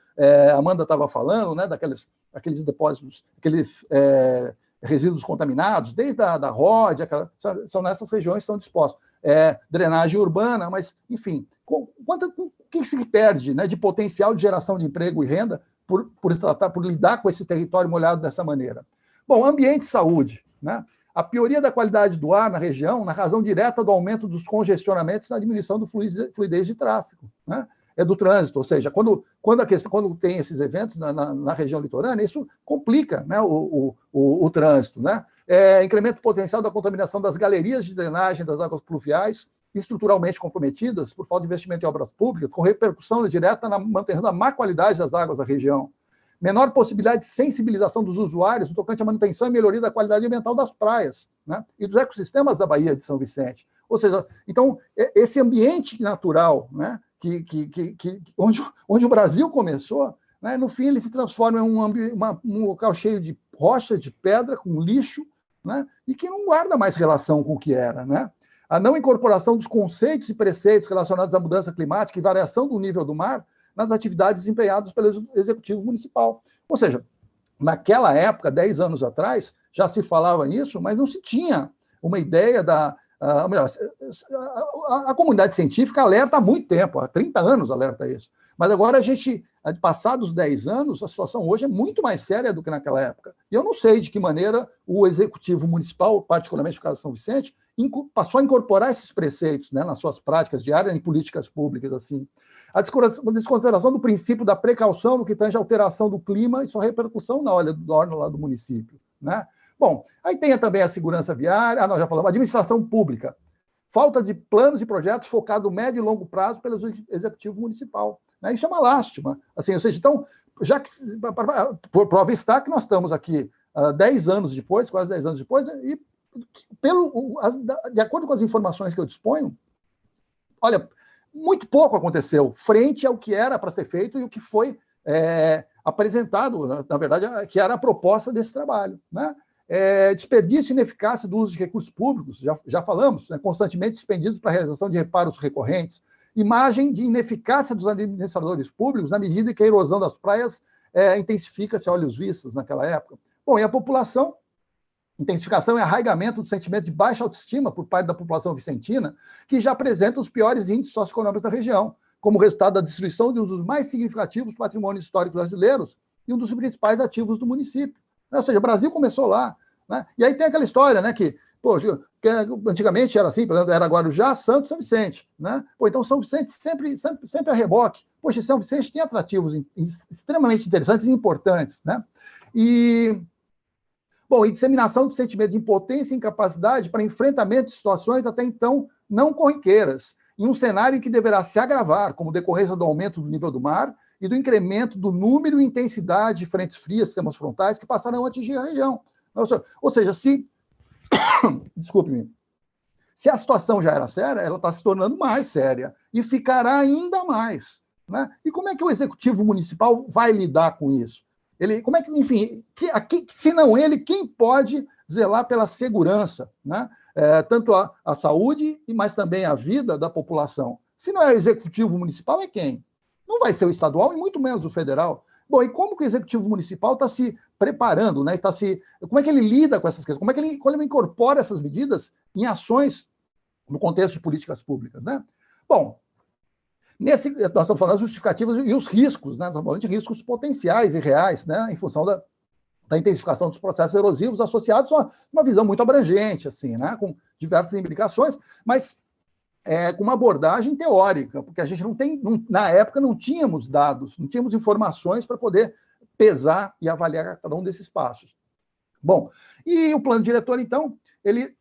A Amanda estava falando, né, daqueles depósitos, aqueles resíduos contaminados, desde a ROD, são nessas regiões que estão dispostos. Drenagem urbana, mas, enfim, o que se perde, né, de potencial de geração de emprego e renda por lidar com esse território molhado dessa maneira? Bom, ambiente e saúde, né? A pioria da qualidade do ar na região, na razão direta do aumento dos congestionamentos e da diminuição do fluidez de tráfego, né? Do trânsito, ou seja, quando tem esses eventos na região litorânea, isso complica, né, o trânsito, né? Incremento potencial da contaminação das galerias de drenagem das águas pluviais, estruturalmente comprometidas por falta de investimento em obras públicas, com repercussão direta na manutenção da má qualidade das águas da região. Menor possibilidade de sensibilização dos usuários no tocante à manutenção e melhoria da qualidade ambiental das praias, né, e dos ecossistemas da Baía de São Vicente. Ou seja, então, esse ambiente natural, né, onde o Brasil começou, né, no fim ele se transforma em um local cheio de rocha, de pedra, com lixo, né, e que não guarda mais relação com o que era, né? A não incorporação dos conceitos e preceitos relacionados à mudança climática e variação do nível do mar nas atividades desempenhadas pelo Executivo Municipal. Ou seja, naquela época, 10 anos atrás, já se falava nisso, mas não se tinha uma ideia a comunidade científica alerta há muito tempo, há 30 anos alerta isso. Mas agora passados 10 anos, a situação hoje é muito mais séria do que naquela época. E eu não sei de que maneira o Executivo Municipal, particularmente no caso de São Vicente, passou a incorporar esses preceitos, né, nas suas práticas diárias em políticas públicas, assim. A desconsideração do princípio da precaução no que tange a alteração do clima e sua repercussão na orla lá do município, né? Bom, aí tem também a segurança viária, nós já falamos, administração pública, falta de planos e projetos focados no médio e longo prazo pelo Executivo Municipal, né? Isso é uma lástima, assim, ou seja, então, já que, prova está que nós estamos aqui 10 anos depois, quase 10 anos depois, e de acordo com as informações que eu disponho, olha, muito pouco aconteceu frente ao que era para ser feito e o que foi apresentado, na verdade, que era a proposta desse trabalho, né? Desperdício e ineficácia do uso de recursos públicos, já falamos, né, constantemente dispendidos para a realização de reparos recorrentes, imagem de ineficácia dos administradores públicos na medida que a erosão das praias intensifica-se a olhos vistos naquela época. Bom, e a população, intensificação e arraigamento do sentimento de baixa autoestima por parte da população vicentina, que já apresenta os piores índices socioeconômicos da região, como resultado da destruição de um dos mais significativos patrimônios históricos brasileiros e um dos principais ativos do município. Ou seja, o Brasil começou lá. Né? E aí tem aquela história, né, que antigamente era assim, por exemplo, era Guarujá, Santos, São Vicente. Né? Então, São Vicente sempre a reboque. Poxa, São Vicente tem atrativos extremamente interessantes e importantes. Né? E disseminação de sentimento de impotência e incapacidade para enfrentamento de situações até então não corriqueiras, em um cenário em que deverá se agravar, como decorrência do aumento do nível do mar e do incremento do número e intensidade de frentes frias, sistemas frontais, que passarão a atingir a região. Ou seja, desculpe-me, se a situação já era séria, ela está se tornando mais séria e ficará ainda mais. Né? E como é que o executivo municipal vai lidar com isso? Como é que, enfim, se não ele, quem pode zelar pela segurança, né? Tanto a saúde, mas também a vida da população? Se não é o executivo municipal, é quem? Não vai ser o estadual e muito menos o federal. Bom, e como que o executivo municipal está se preparando, né? Como é que ele lida com essas questões? Como ele incorpora essas medidas em ações no contexto de políticas públicas, né? Bom, nós estamos falando das justificativas e os riscos, né? Nós estamos falando de riscos potenciais e reais, né? Em função da intensificação dos processos erosivos associados a uma visão muito abrangente, assim, né? Com diversas implicações, mas com uma abordagem teórica, porque a gente na época não tínhamos dados, não tínhamos informações para poder pesar e avaliar cada um desses passos. Bom, e o plano diretor, então, ele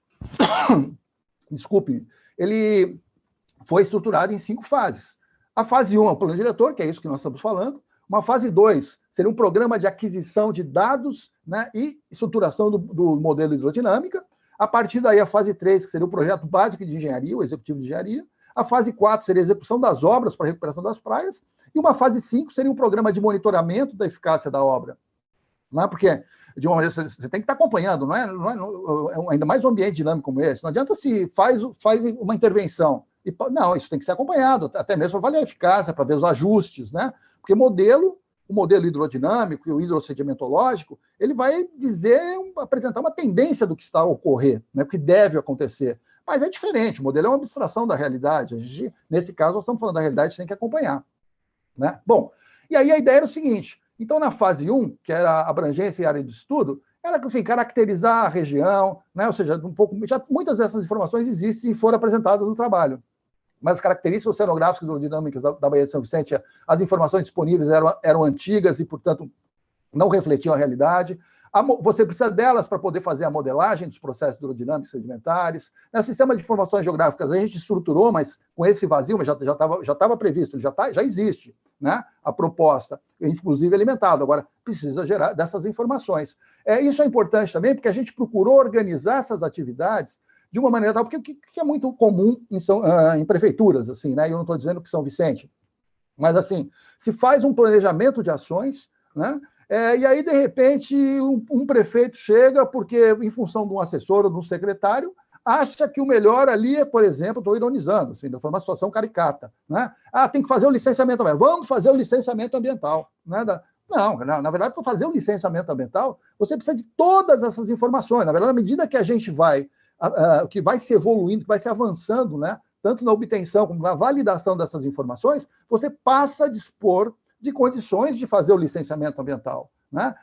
foi estruturado em 5 fases. A fase 1 é o plano diretor, que é isso que nós estamos falando. Uma fase 2 seria um programa de aquisição de dados, né, e estruturação do modelo hidrodinâmica. A partir daí, a fase 3, que seria o projeto básico de engenharia, o executivo de engenharia. A fase 4 seria a execução das obras para a recuperação das praias. E uma fase 5 seria um programa de monitoramento da eficácia da obra. Não é porque, de uma maneira, você tem que estar acompanhando, não é ainda mais um ambiente dinâmico como esse. Não adianta se faz uma intervenção. Não, isso tem que ser acompanhado, até mesmo para avaliar a eficácia, para ver os ajustes, né? Porque o modelo hidrodinâmico e o hidrossedimentológico, ele vai apresentar uma tendência do que está a ocorrer, né? O que deve acontecer. Mas é diferente, o modelo é uma abstração da realidade. Nesse caso, nós estamos falando da realidade, a gente tem que acompanhar. Né? Bom, e aí a ideia era o seguinte, então na fase 1, que era a abrangência e área de estudo, era, enfim, caracterizar a região, né? Ou seja, muitas dessas informações existem e foram apresentadas no trabalho. Mas as características oceanográficas e hidrodinâmicas da Baía de São Vicente, as informações disponíveis eram antigas e, portanto, não refletiam a realidade. Você precisa delas para poder fazer a modelagem dos processos hidrodinâmicos sedimentares. No sistema de informações geográficas, a gente estruturou, mas com esse vazio, mas já estava previsto, já existe, né? A proposta, inclusive alimentado. Agora, precisa gerar dessas informações. Isso é importante também, porque a gente procurou organizar essas atividades de uma maneira tal, porque o que é muito comum em prefeituras, assim, né? Eu não estou dizendo que São Vicente, mas, assim, se faz um planejamento de ações, né? E aí, de repente, um prefeito chega, porque, em função de um assessor ou de um secretário, acha que o melhor ali é, por exemplo, estou ironizando, assim, foi uma situação caricata, né? Tem que fazer o licenciamento ambiental. Vamos fazer o licenciamento ambiental. Né? Não, na verdade, para fazer o licenciamento ambiental, você precisa de todas essas informações. Na verdade, à medida que a gente que vai se evoluindo, que vai se avançando, né? Tanto na obtenção como na validação dessas informações, você passa a dispor de condições de fazer o licenciamento ambiental. Né?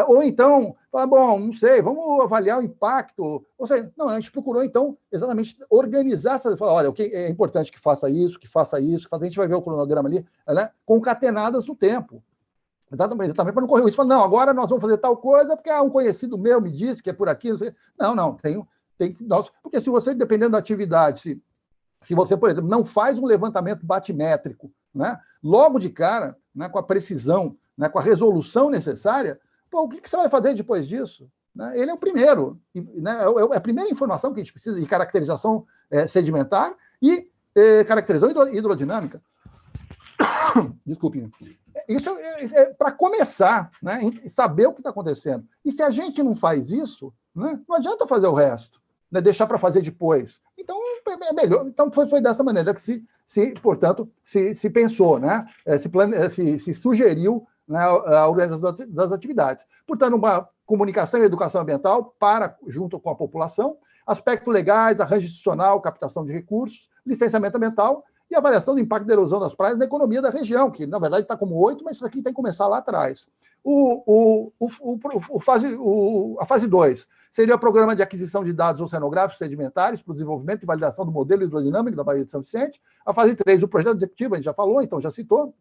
Ou então, bom, não sei, vamos avaliar o impacto. Ou seja, não, a gente procurou, então, exatamente organizar essa. Olha, o que é importante que faça isso, a gente vai ver o cronograma ali, né? Concatenadas no tempo. Exatamente para não correr isso. Não, agora nós vamos fazer tal coisa, porque um conhecido meu me disse que é por aqui. Não sei. Não, porque se você, dependendo da atividade, se você, por exemplo, não faz um levantamento batimétrico, né, logo de cara, né, com a precisão, né, com a resolução necessária, o que você vai fazer depois disso? Né? Ele é o primeiro, né, é a primeira informação que a gente precisa de caracterização sedimentar e caracterização hidrodinâmica. Desculpe. Isso é para começar, né, saber o que está acontecendo. E se a gente não faz isso, né, não adianta fazer o resto, né, deixar para fazer depois. Então, é melhor. Então, foi dessa maneira que portanto, se pensou, né? Se sugeriu, né, a organização das atividades. Portanto, uma comunicação e educação ambiental junto com a população, aspectos legais, arranjo institucional, captação de recursos, licenciamento ambiental e avaliação do impacto da erosão das praias na economia da região, que, na verdade, está como 8, mas isso aqui tem que começar lá atrás. A fase 2 seria o programa de aquisição de dados oceanográficos sedimentares para o desenvolvimento e validação do modelo hidrodinâmico da Baía de São Vicente. A fase 3, o projeto executivo, a gente já falou, então já citou,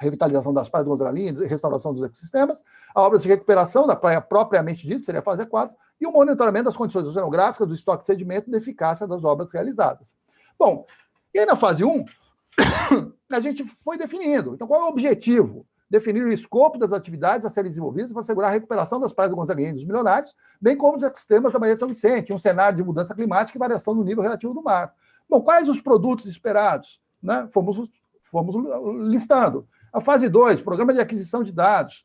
revitalização das praias do Gonzaguinha, restauração dos ecossistemas, a obra de recuperação da praia propriamente dita, seria a fase 4, e o monitoramento das condições oceanográficas, do estoque de sedimento e da eficácia das obras realizadas. Bom, e aí na fase 1, a gente foi definindo. Então, qual é o objetivo? Definir o escopo das atividades a serem desenvolvidas para assegurar a recuperação das praias do Gonzaguinha e dos Milionários, bem como dos ecossistemas da Baía de São Vicente, um cenário de mudança climática e variação do nível relativo do mar. Bom, quais os produtos esperados? Né? Fomos listando. A fase 2, programa de aquisição de dados,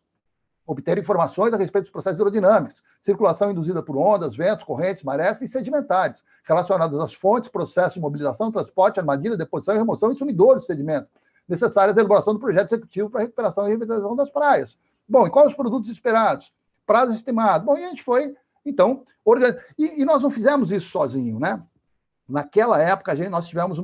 obter informações a respeito dos processos hidrodinâmicos, circulação induzida por ondas, ventos, correntes, marés e sedimentares, relacionadas às fontes, processos de mobilização, transporte, armadilha, deposição e remoção e sumidouros de sedimento, necessárias à elaboração do projeto executivo para a recuperação e revitalização das praias. Bom, e quais os produtos esperados? Prazo estimado. Bom, e a gente foi, então, e nós não fizemos isso sozinho, né? Naquela época, nós tivemos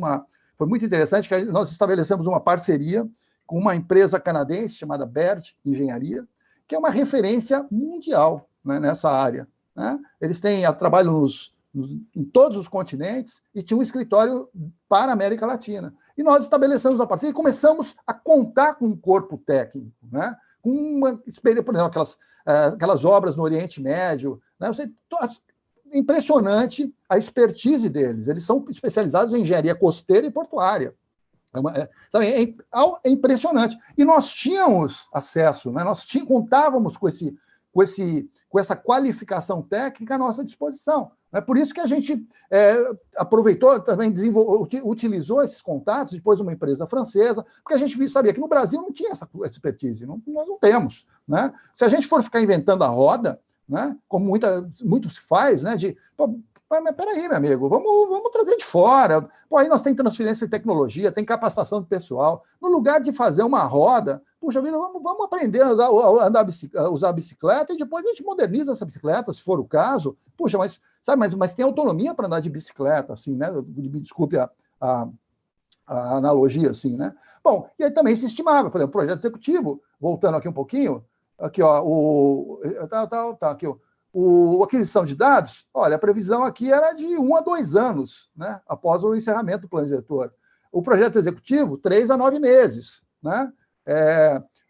foi muito interessante que nós estabelecemos uma parceria com uma empresa canadense chamada Baird Engenharia, que é uma referência mundial, né, nessa área. Né? Eles trabalham em todos os continentes e tinham um escritório para a América Latina. E nós estabelecemos a parceria e começamos a contar com um corpo técnico, né? Com uma experiência, por exemplo, aquelas obras no Oriente Médio. Né? Impressionante a expertise deles. Eles são especializados em engenharia costeira e portuária. É impressionante. E nós tínhamos acesso, né? Nós contávamos com essa qualificação técnica à nossa disposição. É por isso que a gente aproveitou, também utilizou esses contatos, depois uma empresa francesa, porque a gente sabia que no Brasil não tinha essa expertise, nós não temos. Né? Se a gente for ficar inventando a roda, né, como muito se faz, né, mas peraí, meu amigo, vamos trazer de fora. Pô, aí nós temos transferência de tecnologia, tem capacitação do pessoal. No lugar de fazer uma roda, puxa vida, vamos aprender a usar a bicicleta e depois a gente moderniza essa bicicleta, se for o caso. Puxa, mas tem autonomia para andar de bicicleta, assim, né? Desculpe a analogia, assim, né? Bom, e aí também se estimava, por exemplo, projeto executivo, voltando aqui um pouquinho, aqui, ó, aqui, ó. Aquisição de dados, olha, a previsão aqui era de 1 a 2 anos, né, após o encerramento do plano diretor. O projeto executivo, 3 a 9 meses. Né?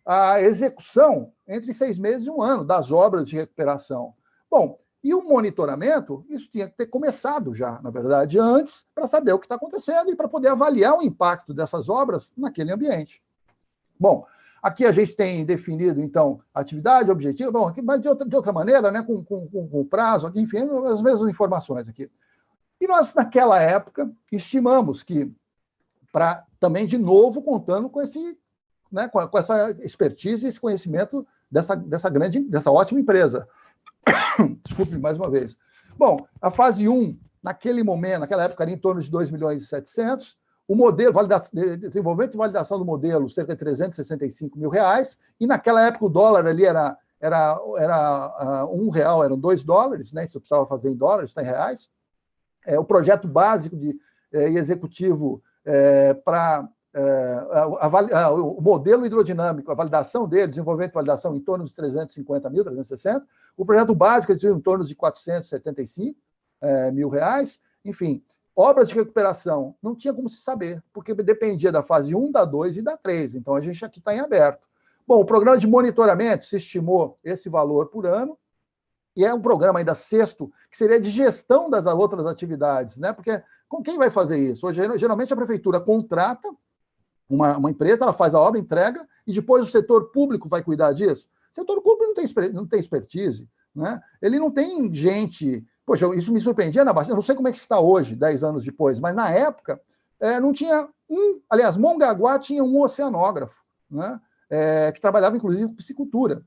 A execução, entre 6 meses e 1 ano, das obras de recuperação. Bom, e o monitoramento, isso tinha que ter começado já, na verdade, antes, para saber o que está acontecendo e para poder avaliar o impacto dessas obras naquele ambiente. Bom, aqui a gente tem definido, então, atividade, objetivo, bom, aqui, mas de outra maneira, né, com prazo, aqui, enfim, as mesmas informações aqui. E nós, naquela época, estimamos que, também, de novo, contando com né, com essa expertise e esse conhecimento dessa ótima empresa. Desculpe mais uma vez. Bom, a fase 1, naquela época, era em torno de 2.700.000. O modelo, desenvolvimento e validação do modelo, cerca de R$365 mil, e naquela época o dólar ali era R$1, eram $2, né? Isso eu precisava fazer em dólares, está em reais. O projeto básico e executivo para o modelo hidrodinâmico, a validação dele, desenvolvimento e validação em torno de 350 mil, 360. O projeto básico em torno de R$475 mil, enfim. Obras de recuperação, não tinha como se saber, porque dependia da fase 1, da 2 e da 3. Então, a gente aqui está em aberto. Bom, o programa de monitoramento se estimou esse valor por ano, e é um programa ainda sexto, que seria de gestão das outras atividades, né? Porque com quem vai fazer isso? Hoje, geralmente, a prefeitura contrata uma empresa, ela faz a obra, entrega, e depois o setor público vai cuidar disso. O setor público não tem expertise, né? Ele não tem gente... Poxa, isso me surpreendia na Baixada. Eu não sei como é que está hoje, 10 anos depois, mas na época não tinha aliás, Mongaguá tinha um oceanógrafo, né, que trabalhava, inclusive, com piscicultura.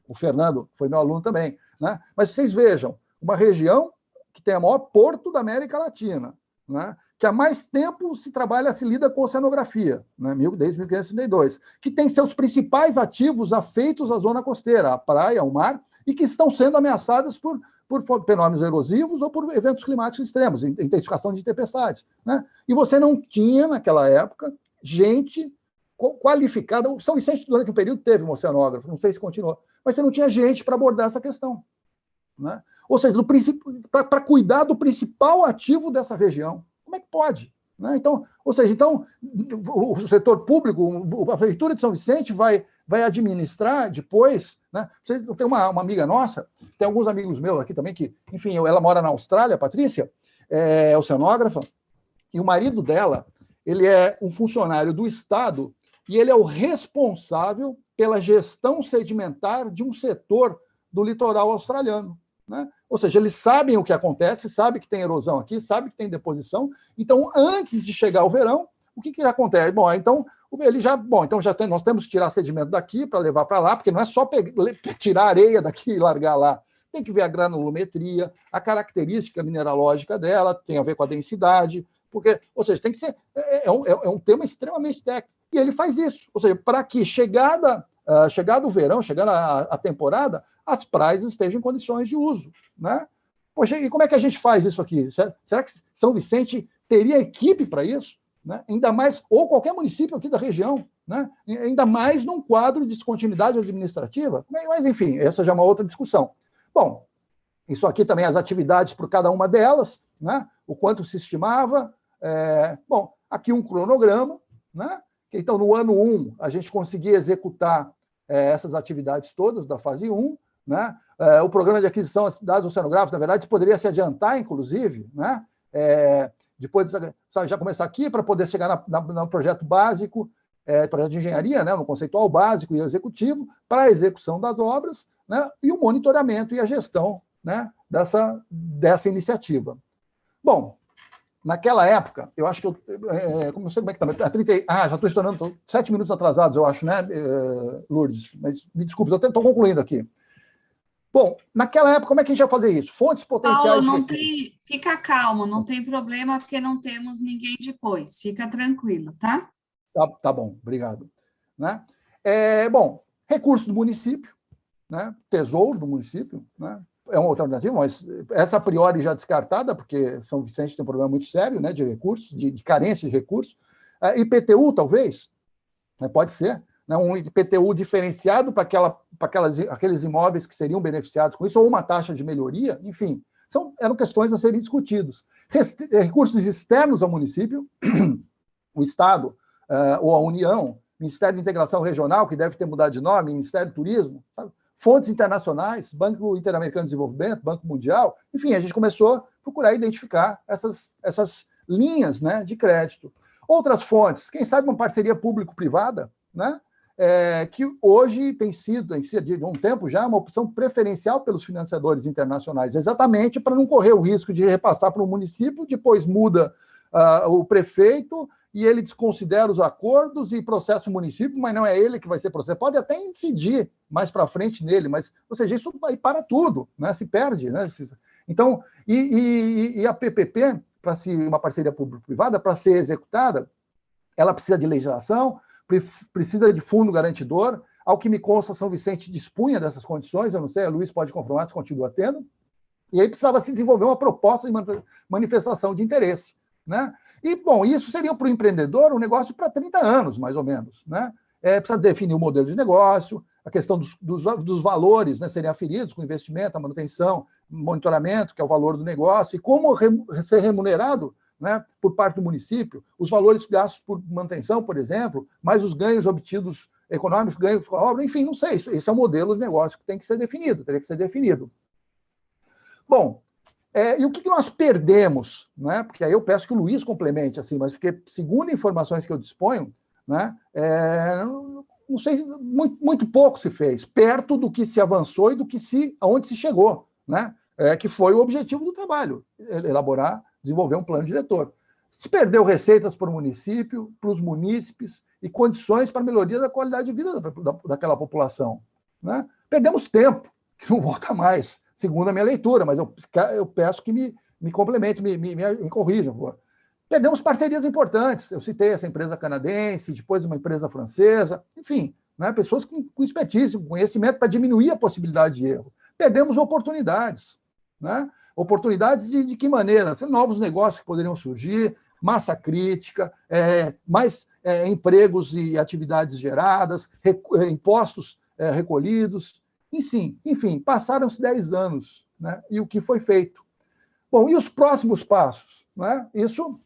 O Fernando foi meu aluno também. Né? Mas vocês vejam, uma região que tem o maior porto da América Latina, né, que há mais tempo se lida com oceanografia, né, desde 1532, que tem seus principais ativos afeitos à zona costeira, à praia, ao mar, e que estão sendo ameaçadas por fenômenos erosivos ou por eventos climáticos extremos, intensificação de tempestades. Né? E você não tinha, naquela época, gente qualificada. O São Vicente, durante um período, teve um oceanógrafo, não sei se continuou, mas você não tinha gente para abordar essa questão. Né? Ou seja, para cuidar do principal ativo dessa região. Como é que pode? Né? Então, o setor público, a Prefeitura de São Vicente vai administrar depois. Né? Tem uma amiga nossa, tem alguns amigos meus aqui também, que, enfim, ela mora na Austrália, a Patrícia, é oceanógrafa, e o marido dela, ele é um funcionário do Estado e ele é o responsável pela gestão sedimentar de um setor do litoral australiano. Né? Ou seja, eles sabem o que acontece, sabem que tem erosão aqui, sabem que tem deposição. Então, antes de chegar o verão, o que acontece? Bom, então nós temos que tirar sedimento daqui para levar para lá, porque não é só tirar areia daqui e largar lá. Tem que ver a granulometria, a característica mineralógica dela, tem a ver com a densidade, porque, ou seja, tem que ser um tema extremamente técnico. E ele faz isso. Ou seja, para que chegado o verão, chegando a temporada, as praias estejam em condições de uso. Né? Poxa, e como é que a gente faz isso aqui? Será que São Vicente teria equipe para isso? Né? Ainda mais, ou qualquer município aqui da região, né? Ainda mais num quadro de descontinuidade administrativa? Mas, enfim, essa já é uma outra discussão. Bom, isso aqui também, as atividades por cada uma delas, né? O quanto se estimava. Bom, aqui um cronograma, né? Então, no ano 1, a gente conseguia executar essas atividades todas da fase 1, né? O programa de aquisição de dados oceanográficos, na verdade, poderia se adiantar, inclusive, né? Depois já começar aqui para poder chegar no projeto básico, projeto de engenharia, né? No conceitual básico e executivo, para a execução das obras, né? E o monitoramento e a gestão, né? dessa iniciativa. Bom, naquela época, eu acho que não sei como é que está, já estou estourando, 7 minutos atrasados, eu acho, né, Lourdes? Mas me desculpe, eu estou concluindo aqui. Bom, naquela época, como é que a gente ia fazer isso? Fontes potenciais... Paulo, fica calmo, não tem problema, porque não temos ninguém depois. Fica tranquilo, tá? Tá bom, obrigado. Né? Bom, recurso do município, né? Tesouro do município, né? É uma alternativa, mas essa a priori já descartada, porque São Vicente tem um problema muito sério, né, de recursos, de carência de recursos. IPTU, talvez, né, pode ser, né, um IPTU diferenciado para aqueles imóveis que seriam beneficiados com isso, ou uma taxa de melhoria, enfim, eram questões a serem discutidas. Recursos externos ao município, o Estado ou a União, Ministério de Integração Regional, que deve ter mudado de nome, Ministério do Turismo, sabe? Fontes internacionais, Banco Interamericano de Desenvolvimento, Banco Mundial, enfim, a gente começou a procurar identificar essas linhas, né, de crédito. Outras fontes, quem sabe uma parceria público-privada, né, que hoje tem sido, de um tempo já, uma opção preferencial pelos financiadores internacionais, exatamente para não correr o risco de repassar para o município, depois muda o prefeito, e ele desconsidera os acordos e processa o município, mas não é ele que vai ser processado. Pode até incidir mais para frente nele, mas, ou seja, isso vai para tudo, né? Se perde. Né? Então, e a PPP, para uma parceria público-privada, para ser executada, ela precisa de legislação, precisa de fundo garantidor. Ao que me consta, São Vicente dispunha dessas condições, eu não sei, a Luiz pode confirmar se continua tendo, e aí precisava se desenvolver uma proposta de manifestação de interesse. Né? E, bom, isso seria para o empreendedor um negócio para 30 anos, mais ou menos. Né? Precisa definir o modelo de negócio, a questão dos valores, né, serem aferidos com investimento, a manutenção, monitoramento, que é o valor do negócio, e como ser remunerado, né, por parte do município, os valores gastos por manutenção, por exemplo, mais os ganhos obtidos econômicos, ganhos com a obra, enfim, não sei. Esse é o modelo de negócio que tem que ser definido, teria que ser definido. Bom, e o que nós perdemos, né? Porque aí eu peço que o Luiz complemente, assim, mas porque, segundo informações que eu disponho, né, não sei, muito pouco se fez, perto do que se avançou e aonde se chegou, né? Que foi o objetivo do trabalho, elaborar, desenvolver um plano diretor. Se perdeu receitas para o município, para os munícipes, e condições para melhoria da qualidade de vida daquela população. Né? Perdemos tempo, que não volta mais, segundo a minha leitura, mas eu peço que me complemente, me corrijam, por favor. Perdemos parcerias importantes. Eu citei essa empresa canadense, depois uma empresa francesa, enfim, né, pessoas com expertise, com conhecimento para diminuir a possibilidade de erro. Perdemos oportunidades. Né? Oportunidades de que maneira? Novos negócios que poderiam surgir, massa crítica, mais empregos e atividades geradas, impostos recolhidos, enfim, passaram-se 10 anos, né? E o que foi feito? Bom, e os próximos passos? Né? Isso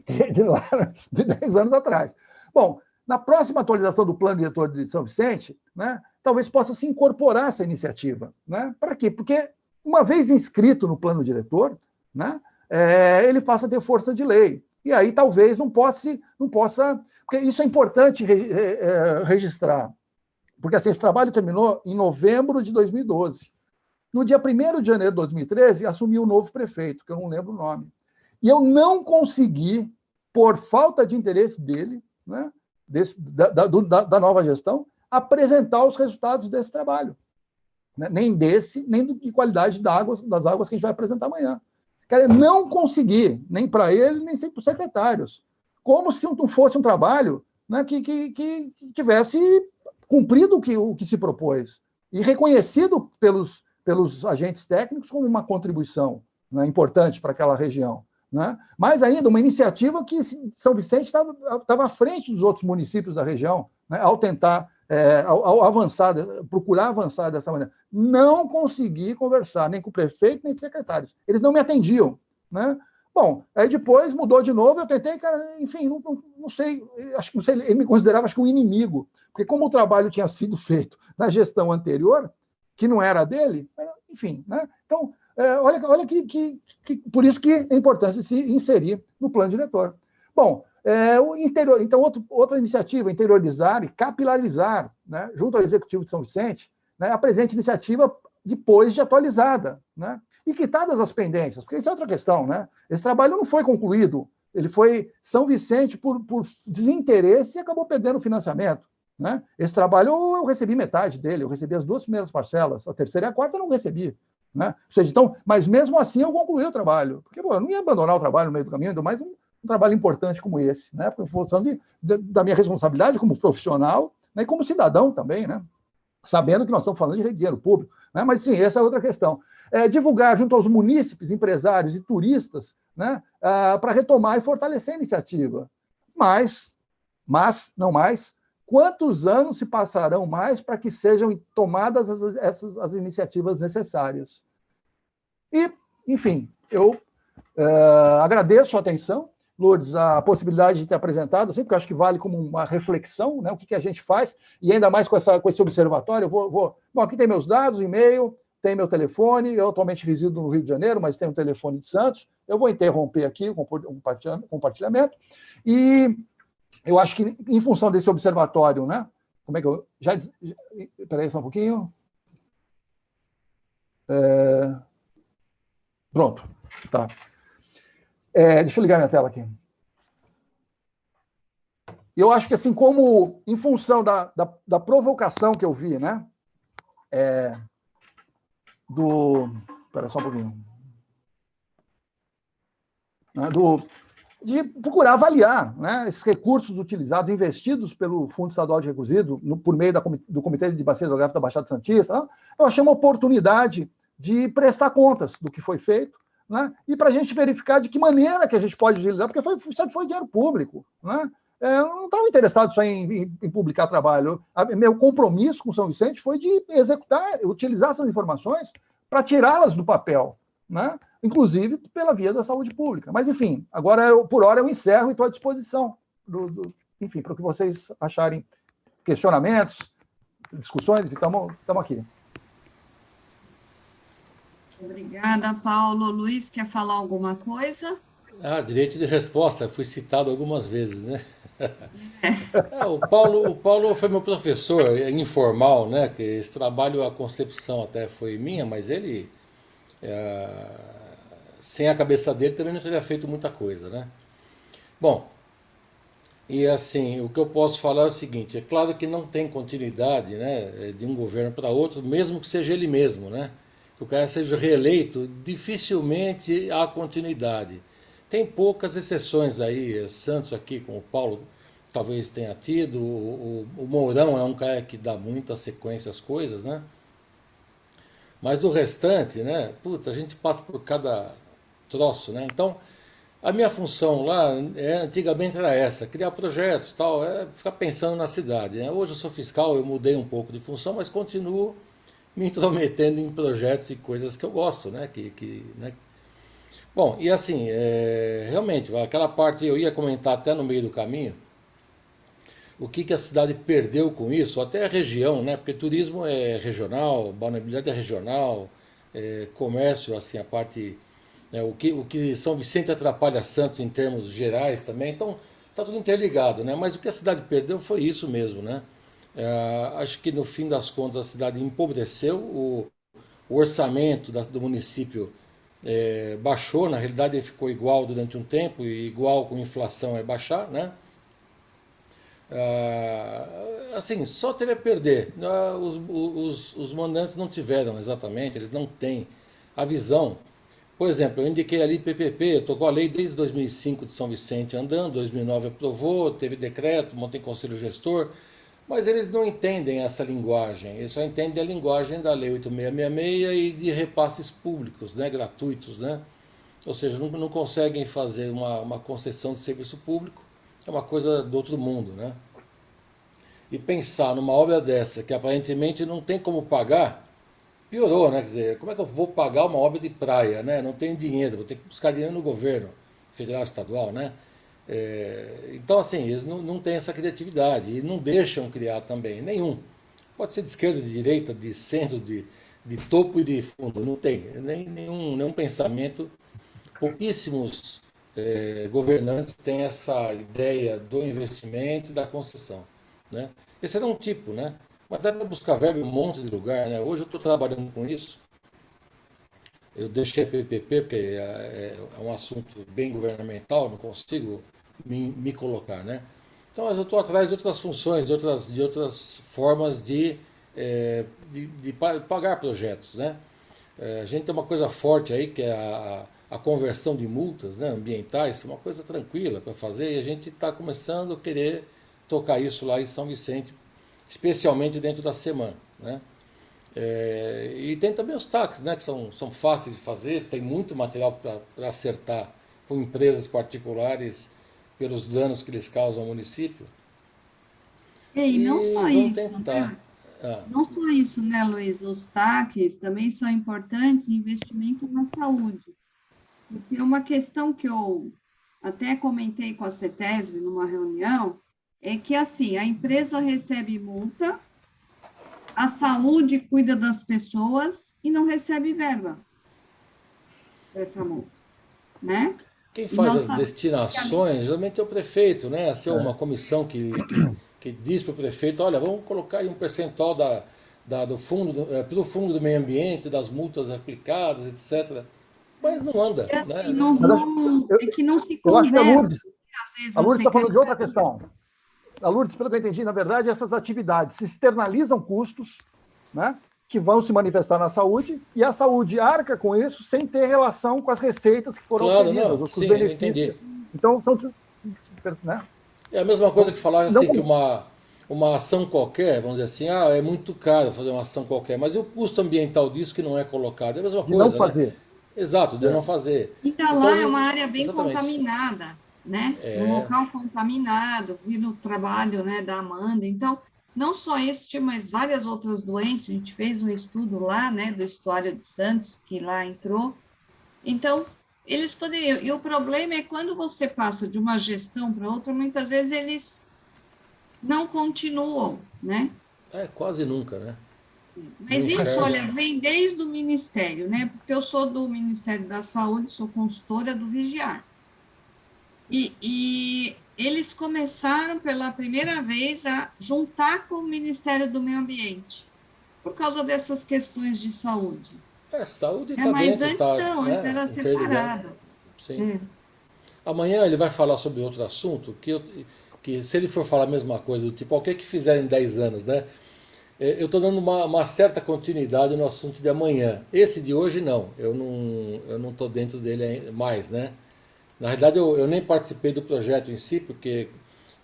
de 10 anos atrás. Bom, na próxima atualização do Plano Diretor de São Vicente, né, talvez possa se incorporar essa iniciativa. Né? Para quê? Porque, uma vez inscrito no Plano Diretor, né, ele passa a ter força de lei. E aí talvez não possa, porque isso é importante registrar, porque assim, esse trabalho terminou em novembro de 2012. No dia 1º de janeiro de 2013, assumiu um novo prefeito, que eu não lembro o nome. E eu não consegui, por falta de interesse dele, né, da nova gestão, apresentar os resultados desse trabalho. Né? Nem de qualidade das águas que a gente vai apresentar amanhã. Cara, não consegui, nem para ele, nem para os secretários. Como se não fosse um trabalho, né, que tivesse cumprido o que se propôs e reconhecido pelos agentes técnicos como uma contribuição, né, importante para aquela região. Né? Mais ainda, uma iniciativa que São Vicente estava à frente dos outros municípios da região, né, ao tentar procurar avançar dessa maneira. Não consegui conversar nem com o prefeito, nem com os secretários. Eles não me atendiam. Né? Bom, aí depois mudou de novo, eu tentei, cara, enfim, não sei, acho que não sei, ele me considerava, acho que, um inimigo, porque como o trabalho tinha sido feito na gestão anterior, que não era dele, enfim, né? Então, olha que por isso que é importante se inserir no plano diretor. Bom, então, outra iniciativa, interiorizar e capilarizar, né, junto ao Executivo de São Vicente, né, a presente iniciativa depois de atualizada, né, e quitadas as pendências, porque isso é outra questão. Né? Esse trabalho não foi concluído, ele foi São Vicente, por desinteresse, e acabou perdendo o financiamento. Né? Esse trabalho eu recebi metade dele, eu recebi as 2 primeiras parcelas, a terceira e a quarta eu não recebi. Né? Ou seja, então, mas mesmo assim eu concluí o trabalho, porque eu não ia abandonar o trabalho no meio do caminho, ainda mais um trabalho importante como esse, né? Em função da minha responsabilidade como profissional, né? E como cidadão também, né? Sabendo que nós estamos falando de dinheiro público. Né? Mas sim, essa é outra questão. Divulgar junto aos munícipes, empresários e turistas, né? Para retomar e fortalecer a iniciativa. Mas não mais, quantos anos se passarão mais para que sejam tomadas as iniciativas necessárias? E, enfim, eu agradeço a atenção, Lourdes, a possibilidade de ter apresentado, assim, porque eu acho que vale como uma reflexão, né, o que a gente faz, e ainda mais com esse observatório. Bom, aqui tem meus dados, e-mail, tem meu telefone, eu atualmente resido no Rio de Janeiro, mas tenho um telefone de Santos. Eu vou interromper aqui o compartilhamento, e eu acho que, em função desse observatório, né, como é que eu... Espera aí só um pouquinho. Pronto, tá. Deixa eu ligar minha tela aqui. Eu acho que, assim, como em função da provocação que eu vi, né, espera só um pouquinho. Né, de procurar avaliar, né, esses recursos utilizados, investidos pelo Fundo Estadual de Recursos Hídricos, por meio do Comitê de Bacia Hidrográfica da Baixada Santista, né, eu achei uma oportunidade de prestar contas do que foi feito, né, e para a gente verificar de que maneira que a gente pode utilizar, porque foi dinheiro público. Né, eu não estava interessado só em publicar trabalho. Meu compromisso com São Vicente foi de utilizar essas informações para tirá-las do papel, né, inclusive pela via da saúde pública. Mas, enfim, agora, por hora, eu encerro e estou à disposição, enfim, para o que vocês acharem, questionamentos, discussões, estamos aqui. Obrigada, Paulo. Luiz, quer falar alguma coisa? Direito de resposta, fui citado algumas vezes, né? O Paulo foi meu professor informal, né? Que esse trabalho, a concepção até foi minha, mas ele, sem a cabeça dele, também não teria feito muita coisa, né? Bom, e assim, o que eu posso falar é o seguinte: é claro que não tem continuidade, né, de um governo para outro, mesmo que seja ele mesmo, né? Que o cara seja reeleito, dificilmente há continuidade. Tem poucas exceções aí, Santos aqui, como o Paulo talvez tenha tido, o Mourão é um cara que dá muita sequência às coisas, né? Mas do restante, né? Putz, a gente passa por cada troço, né? Então, a minha função lá, antigamente era essa, criar projetos, tal, ficar pensando na cidade, né? Hoje eu sou fiscal, eu mudei um pouco de função, mas continuo me intrometendo em projetos e coisas que eu gosto, né? Né? Bom, e assim, realmente, aquela parte eu ia comentar até no meio do caminho, o que a cidade perdeu com isso, até a região, né? Porque turismo é regional, balneabilidade é regional, comércio, assim, a parte, o que São Vicente atrapalha Santos em termos gerais também, então está tudo interligado, né? Mas o que a cidade perdeu foi isso mesmo, né? Acho que no fim das contas a cidade empobreceu, o orçamento do município baixou, na realidade ele ficou igual durante um tempo, e igual com inflação é baixar, né? Assim, só teve a perder. Os mandantes não tiveram exatamente, eles não têm a visão. Por exemplo, eu indiquei ali PPP, tocou a lei desde 2005 de São Vicente andando, 2009 aprovou, teve decreto, montei conselho gestor, mas eles não entendem essa linguagem, eles só entendem a linguagem da lei 8666 e de repasses públicos, né, gratuitos, né? Ou seja, não conseguem fazer uma concessão de serviço público, é uma coisa do outro mundo, né? E pensar numa obra dessa, que aparentemente não tem como pagar, piorou, né? Quer dizer, como é que eu vou pagar uma obra de praia, né? Não tenho dinheiro, vou ter que buscar dinheiro no governo federal, estadual, né? Então, assim, eles não têm essa criatividade e não deixam criar também, nenhum. Pode ser de esquerda, de direita, de centro, de topo e de fundo, não tem nenhum pensamento. Pouquíssimos governantes têm essa ideia do investimento e da concessão, né? Esse era um tipo, né? Mas dá para buscar verba em um monte de lugar, né? Hoje eu estou trabalhando com isso. Eu deixei a PPP porque é um assunto bem governamental, não consigo me colocar, né? Então, mas eu estou atrás de outras funções, de outras formas de pagar projetos, né? A gente tem uma coisa forte aí, que é a conversão de multas, né, ambientais, uma coisa tranquila para fazer, e a gente está começando a querer tocar isso lá em São Vicente, especialmente dentro da semana, né? E tem também os táxis, né, que são fáceis de fazer, tem muito material para acertar com empresas particulares pelos danos que eles causam ao município. E não só vão isso, tentar. né? Não só isso, né, Luiz? Os TACs também são importantes, investimento na saúde. Porque uma questão que eu até comentei com a CETESB numa reunião é que, assim, a empresa recebe multa, a saúde cuida das pessoas e não recebe verba dessa multa, né? Quem faz as destinações, geralmente é o prefeito, né? Ser uma comissão que diz para o prefeito, olha, vamos colocar aí um percentual do fundo, pelo fundo do meio ambiente, das multas aplicadas, etc. Mas não anda, assim, né? É que não se Eu acho que conversa. a Lourdes está falando de outra questão. A Lourdes, pelo que eu entendi, na verdade, essas atividades se externalizam custos, né, que vão se manifestar na saúde, e a saúde arca com isso sem ter relação com as receitas que foram obtidas, ou com os benefícios. Entendi. Então, são... Né? É a mesma coisa que falar assim, que uma ação qualquer, vamos dizer assim, é muito caro fazer uma ação qualquer, mas e o custo ambiental disso que não é colocado? É a mesma coisa, não fazer. Né? Exato, de não fazer. Então, lá é uma área bem contaminada, né? Um local contaminado, vi no trabalho, né, da Amanda. Então, não só este, mas várias outras doenças. A gente fez um estudo lá, né, do Estuário de Santos, que lá entrou. Então, eles poderiam. E o problema é quando você passa de uma gestão para outra, muitas vezes eles não continuam, né? Quase nunca, né? Mas isso, olha, vem desde o Ministério, né? Porque eu sou do Ministério da Saúde, sou consultora do Vigiar. E eles começaram pela primeira vez a juntar com o Ministério do Meio Ambiente, por causa dessas questões de saúde. Saúde está mas dentro, antes era separado. Sim. Amanhã ele vai falar sobre outro assunto, que se ele for falar a mesma coisa, do tipo, o que fizeram em 10 anos, né? Eu estou dando uma certa continuidade no assunto de amanhã. Esse de hoje, não. Eu não estou dentro dele mais, né? Na realidade, eu nem participei do projeto em si, porque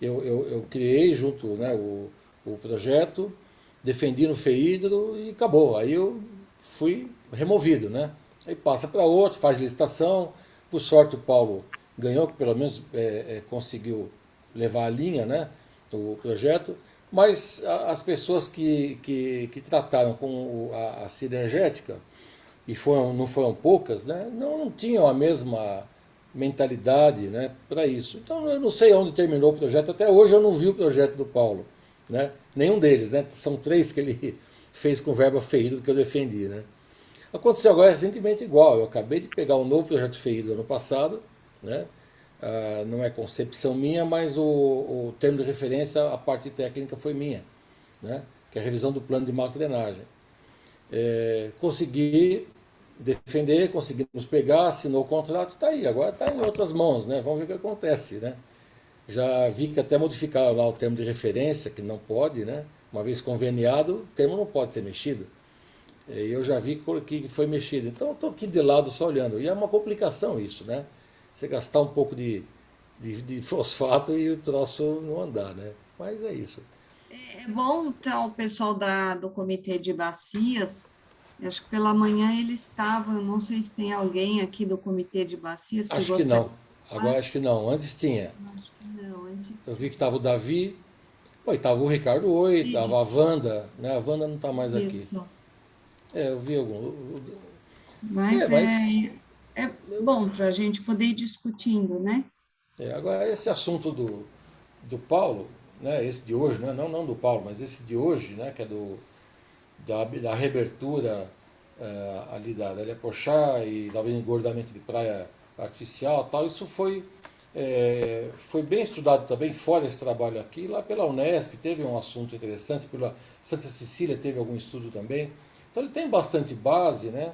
eu criei junto, né, o projeto, defendi no FEIDRO e acabou. Aí eu fui removido, né? Aí passa para outro, faz licitação. Por sorte o Paulo ganhou, que pelo menos conseguiu levar a linha, né, o projeto. Mas as pessoas que trataram com a sidergética, e não foram poucas, né, não tinham a mesma mentalidade, né, para isso. Então eu não sei onde terminou o projeto, até hoje eu não vi o projeto do Paulo, né, nenhum deles, né, são 3 que ele fez com verba FEIDRO que eu defendi, né. Aconteceu agora recentemente igual, eu acabei de pegar um novo projeto FEIDRO ano passado, né, não é concepção minha, mas o termo de referência, a parte técnica foi minha, né, que é a revisão do plano de macrodrenagem. Consegui defender, conseguimos pegar, assinou o contrato, está aí, agora está em outras mãos, né? Vamos ver o que acontece, né? Já vi que até modificaram lá o termo de referência, que não pode, né? Uma vez conveniado, o termo não pode ser mexido. Eu já vi que foi mexido. Então eu estou aqui de lado só olhando. E é uma complicação isso, né? Você gastar um pouco de fosfato e o troço não andar, né? Mas é isso. É bom então, o pessoal do Comitê de Bacias, acho que pela manhã ele estava, não sei se tem alguém aqui do Comitê de Bacias que Acho que gostaria não. Agora acho que não. Antes tinha. Acho que não, antes. Eu vi que estava o Davi, pô, estava o Ricardo Oi, E estava a Wanda, né? A Wanda não está mais aqui. Isso. Eu vi algum. Mas Mas é bom para a gente poder ir discutindo, né? agora esse assunto do Paulo, né? Esse de hoje, né? Não do Paulo, mas esse de hoje, né? Que é da reabertura ali da Ilha Porchá e da engordamento de praia artificial, tal. Isso foi bem estudado também fora desse trabalho aqui, lá pela Unesp teve um assunto interessante, pela Santa Cecília teve algum estudo também. Então ele tem bastante base, né,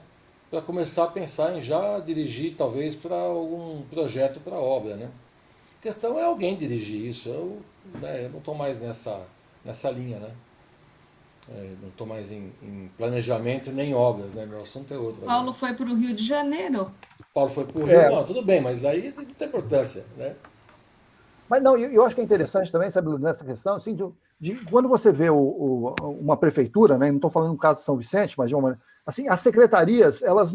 para começar a pensar em já dirigir talvez para algum projeto para obra, né. A questão é alguém dirigir isso. Eu não estou mais nessa linha, né. Não estou mais em planejamento nem obras, né. Meu assunto é outro agora. Paulo foi para o Rio de Janeiro. Paulo foi para o Rio, não, tudo bem, mas aí não tem importância, né. Mas não, eu acho que é interessante também, sabe, nessa questão, assim, quando você vê uma prefeitura, né, não estou falando no caso de São Vicente, mas de uma, assim, as secretarias, elas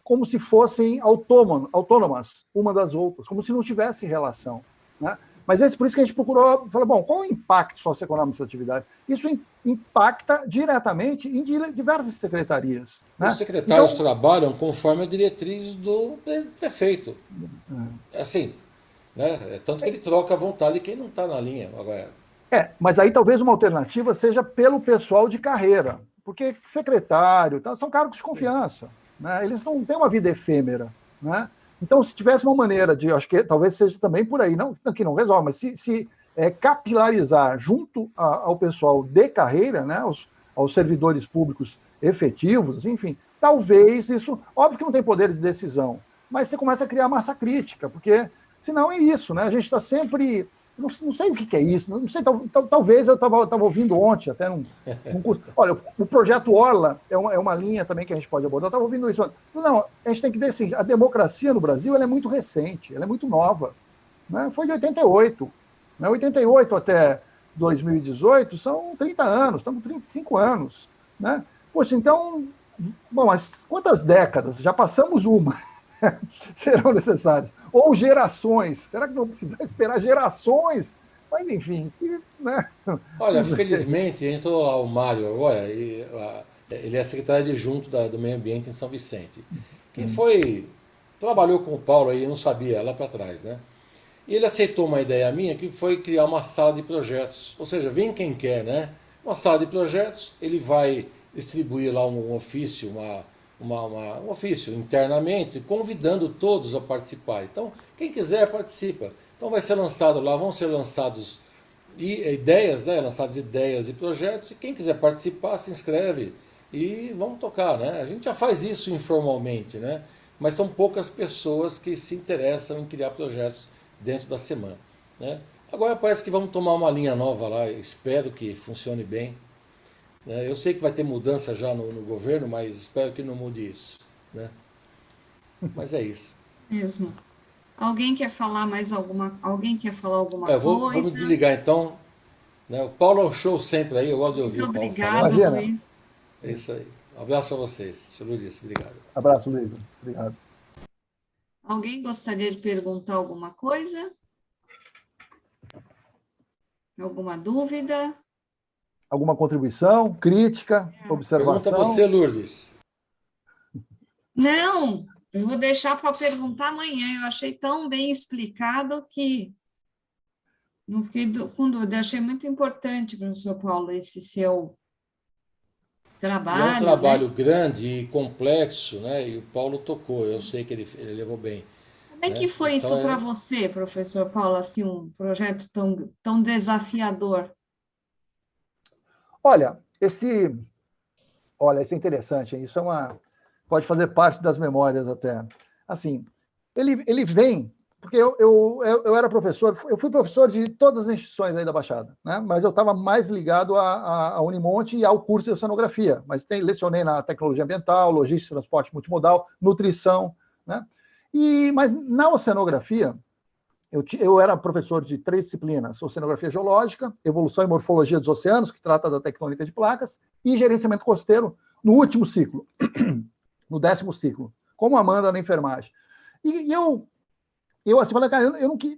como se fossem autônomas uma das outras, como se não tivessem relação, né? Mas por isso que a gente procurou, falou, bom, qual é o impacto socioeconômico dessa atividade? Isso impacta diretamente em diversas secretarias, né? Os secretários Então, trabalham conforme a diretriz do prefeito. Assim, né? Tanto que ele troca à vontade quem não está na linha. Agora, mas aí talvez uma alternativa seja pelo pessoal de carreira, porque secretário, são cargos de confiança, né? Eles não têm uma vida efêmera, né? Então, se tivesse uma maneira de, acho que talvez seja também por aí, não que não resolve, mas se capilarizar junto ao pessoal de carreira, né, aos servidores públicos efetivos, enfim, talvez isso, óbvio que não tem poder de decisão, mas você começa a criar massa crítica, porque senão é isso, né? A gente está sempre, não sei o que é isso, não sei, talvez eu estava ouvindo ontem até num curso. Olha, o projeto Orla é uma linha também que a gente pode abordar. Eu estava ouvindo isso. Não, a gente tem que ver assim, a democracia no Brasil ela é muito recente, ela é muito nova, né? Foi de 88, né? 88 até 2018 são 30 anos, estamos com 35 anos, né? Poxa, então, bom, mas quantas décadas? Já passamos uma. Serão necessárias. Ou gerações. Será que não precisa esperar gerações? Mas, enfim, né? olha, felizmente entrou lá o Mário agora, ele é secretário adjunto do Meio Ambiente em São Vicente. Quem trabalhou com o Paulo aí, eu não sabia, lá para trás, né? E ele aceitou uma ideia minha que foi criar uma sala de projetos. Ou seja, vem quem quer, né? Uma sala de projetos, ele vai distribuir lá um ofício, um ofício internamente, convidando todos a participar. Então, quem quiser participa. Então vai ser lançado lá, vão ser lançados ideias, né? Lançadas ideias e projetos, e quem quiser participar se inscreve e vamos tocar, né? A gente já faz isso informalmente, né? Mas são poucas pessoas que se interessam em criar projetos dentro da semana, né? Agora parece que vamos tomar uma linha nova lá, espero que funcione bem. Eu sei que vai ter mudança já no governo, mas espero que não mude isso, né? Mas é isso. Mesmo. Alguém quer falar alguma Vamos coisa? desligar então. Né? O Paulo é um show sempre aí, eu gosto de ouvir Muito o Paulo obrigada, falando. Imagina. Luiz. É isso aí. Um abraço para vocês. Tio Luiz, obrigado. Abraço, Luísa. Obrigado. Alguém gostaria de perguntar alguma coisa? Alguma dúvida? Alguma contribuição, crítica, Pergunta observação? você, Lourdes. Não, eu vou deixar para perguntar amanhã. Eu achei tão bem explicado que não fiquei com dúvida. Achei muito importante, professor Paulo, esse seu E é um trabalho, trabalho né? grande e complexo, né? E o Paulo tocou, eu sei que ele levou bem. Como é que Né? foi Então isso para você, professor Paulo, assim, um projeto tão desafiador? Olha, isso é interessante, hein? Isso pode fazer parte das memórias até. Assim, ele vem, porque eu era professor, eu fui professor de todas as instituições aí da Baixada, né? Mas eu estava mais ligado à Unimonte e ao curso de oceanografia, mas lecionei na tecnologia ambiental, logística, transporte multimodal, nutrição, né? Mas na oceanografia, eu era professor de 3 disciplinas: oceanografia geológica, evolução e morfologia dos oceanos, que trata da tectônica de placas, e gerenciamento costeiro, no último ciclo, no 10º ciclo, como Amanda na enfermagem. E eu assim, falei, cara,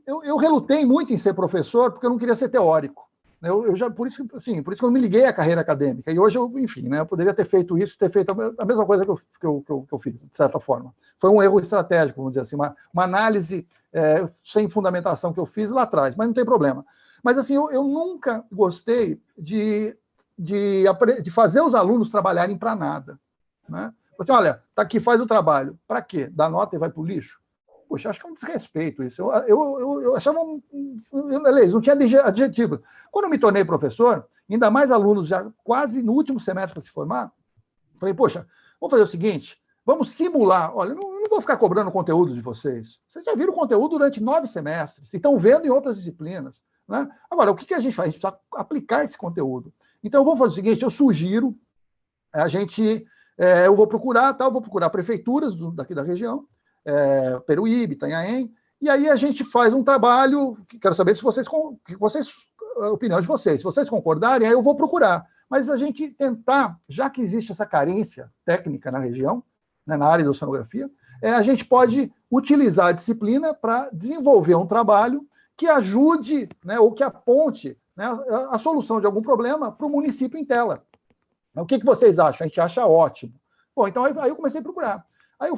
eu relutei muito em ser professor, porque eu não queria ser teórico. Por isso que eu me liguei à carreira acadêmica. E hoje, enfim, né, eu poderia ter feito isso, ter feito a mesma coisa que eu fiz, de certa forma. Foi um erro estratégico, vamos dizer assim, uma análise sem fundamentação que eu fiz lá atrás, mas não tem problema. Mas, assim, eu nunca gostei de fazer os alunos trabalharem para nada. Né? Assim, olha, tá aqui, faz o trabalho. Para quê? Dá nota e vai para o lixo? Poxa, acho que é um desrespeito isso. Eu achava aliás, não tinha adjetivo. Quando eu me tornei professor, ainda mais alunos já quase no último semestre para se formar, falei, poxa, vamos fazer o seguinte, vamos simular. Olha, eu não vou ficar cobrando conteúdo de vocês. Vocês já viram conteúdo durante 9 semestres, e estão vendo em outras disciplinas. Né? Agora, o que a gente faz? A gente precisa aplicar esse conteúdo. Então, eu vou fazer o seguinte, eu sugiro, eu vou procurar prefeituras daqui da região, Peruíbe, Itanhaém, e aí a gente faz um trabalho, quero saber se a opinião de vocês, se vocês concordarem, aí eu vou procurar. Mas a gente tentar, já que existe essa carência técnica na região, né, na área da oceanografia, a gente pode utilizar a disciplina para desenvolver um trabalho que ajude, né, ou que aponte, né, a solução de algum problema para o município em tela. O que vocês acham? A gente acha ótimo. Bom, então aí eu comecei a procurar. Aí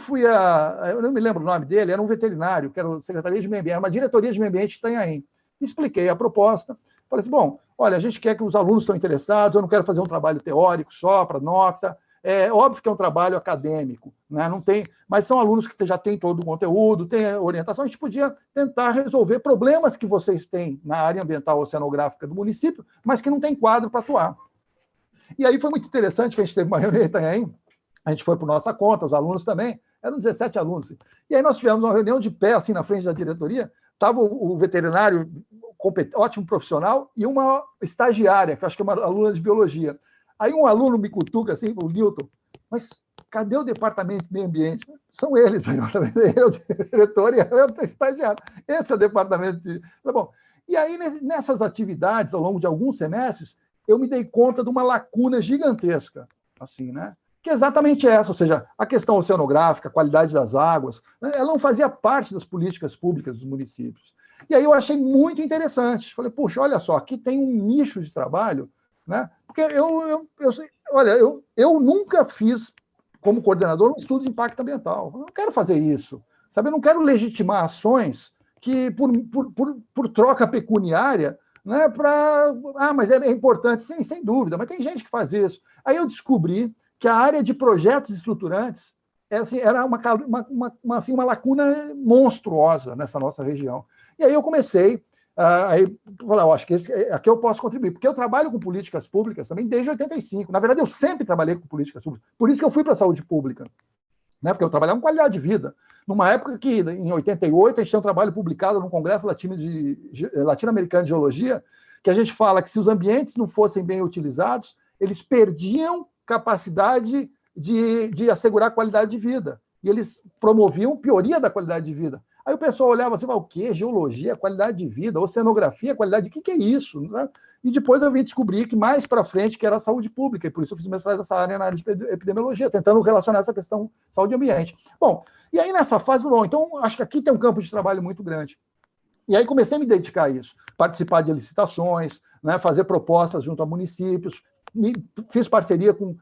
eu não me lembro o nome dele, era um veterinário, que era a Secretaria de Meio Ambiente, uma diretoria de meio ambiente de Itanhaém. Expliquei a proposta, falei assim, bom, olha, a gente quer que os alunos estão interessados, eu não quero fazer um trabalho teórico só para nota, é óbvio que é um trabalho acadêmico, né? Não tem, mas são alunos que já têm todo o conteúdo, têm orientação, a gente podia tentar resolver problemas que vocês têm na área ambiental oceanográfica do município, mas que não tem quadro para atuar. E aí foi muito interessante que a gente teve uma reunião em Itanhaém, a gente foi por nossa conta, os alunos também, eram 17 alunos. E aí nós tivemos uma reunião de pé, assim, na frente da diretoria, estava o veterinário, ótimo profissional, e uma estagiária, que acho que é uma aluna de biologia. Aí um aluno me cutuca, assim, o Newton, mas cadê o departamento de meio ambiente? São eles agora, eu, diretor, e eu, estagiário. Esse é o departamento de... Bom, e aí, nessas atividades, ao longo de alguns semestres, eu me dei conta de uma lacuna gigantesca, assim, né? Que é exatamente essa, ou seja, a questão oceanográfica, a qualidade das águas, né, ela não fazia parte das políticas públicas dos municípios. E aí eu achei muito interessante. Falei, puxa, olha só, aqui tem um nicho de trabalho, né? Porque eu nunca fiz, como coordenador, um estudo de impacto ambiental. Eu não quero fazer isso, sabe? Eu não quero legitimar ações que, por troca pecuniária, né, mas é importante, sim, sem dúvida, mas tem gente que faz isso. Aí eu descobri que a área de projetos estruturantes era uma lacuna monstruosa nessa nossa região. E aí eu comecei a falar, acho que aqui eu posso contribuir, porque eu trabalho com políticas públicas também desde 85. Na verdade, eu sempre trabalhei com políticas públicas. Por isso que eu fui para a saúde pública, né, porque eu trabalhava com qualidade de vida. Numa época que, em 88, a gente tem um trabalho publicado no Congresso Latino-Americano de Geologia, que a gente fala que se os ambientes não fossem bem utilizados, eles perdiam capacidade de assegurar a qualidade de vida. E eles promoviam pioria da qualidade de vida. Aí o pessoal olhava assim, o quê? Geologia, qualidade de vida, oceanografia, qualidade de... O que é isso? Né? E depois eu vim descobrir que mais para frente que era a saúde pública, e por isso eu fiz mestrado nessa área, na área de epidemiologia, tentando relacionar essa questão saúde e ambiente. Bom, e aí nessa fase, bom, então acho que aqui tem um campo de trabalho muito grande. E aí comecei a me dedicar a isso, participar de licitações, né, fazer propostas junto a municípios, fiz parceria com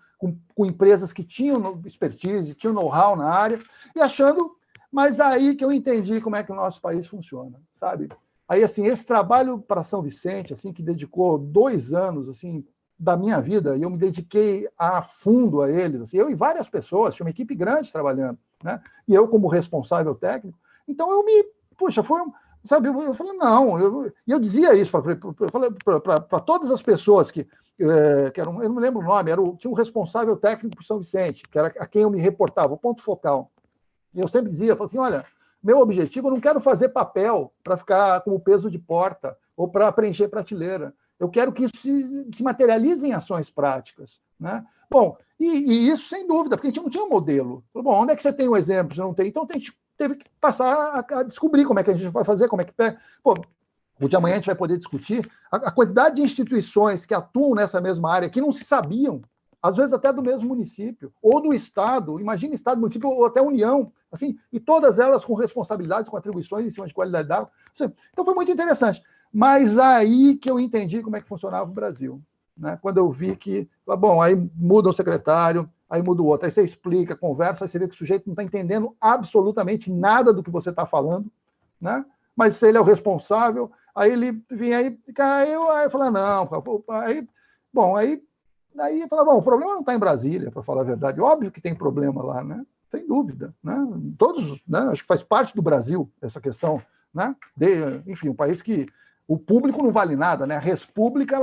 empresas que tinham expertise, tinham know-how na área, e achando, mas aí que eu entendi como é que o nosso país funciona, sabe? Aí, assim, esse trabalho para São Vicente, assim, que dedicou 2 anos, assim, da minha vida, e eu me dediquei a fundo a eles, assim, eu e várias pessoas, tinha uma equipe grande trabalhando, né? E eu como responsável técnico, então puxa, foram, sabe, eu falei, não, eu dizia isso para todas as pessoas que eram, eu não me lembro o nome, tinha um responsável técnico por São Vicente, que era a quem eu me reportava, o ponto focal. E eu sempre dizia, eu falei assim, olha, meu objetivo, eu não quero fazer papel para ficar como peso de porta ou para preencher prateleira. Eu quero que isso se materialize em ações práticas. Né? Bom, e isso sem dúvida, porque a gente não tinha um modelo. Bom, onde é que você tem um exemplo? Você não tem. Então, a gente teve que passar a descobrir como é que a gente vai fazer, como é que... Pô, o de amanhã a gente vai poder discutir a quantidade de instituições que atuam nessa mesma área, que não se sabiam, às vezes até do mesmo município, ou do Estado, imagina Estado, município, ou até União, assim, e todas elas com responsabilidades, com atribuições em cima de qualidade da água. Então foi muito interessante. Mas aí que eu entendi como é que funcionava o Brasil. Né? Quando eu vi que, bom, aí muda o secretário, aí muda o outro, aí você explica, conversa, aí você vê que o sujeito não está entendendo absolutamente nada do que você está falando, né? Mas se ele é o responsável, aí ele vinha aí eu falei, não, aí, bom, aí eu falei, bom, o problema não está em Brasília, para falar a verdade, óbvio que tem problema lá, né? Sem dúvida, né? Todos, né? Acho que faz parte do Brasil essa questão, né? Enfim, um país que o público não vale nada, né? A república,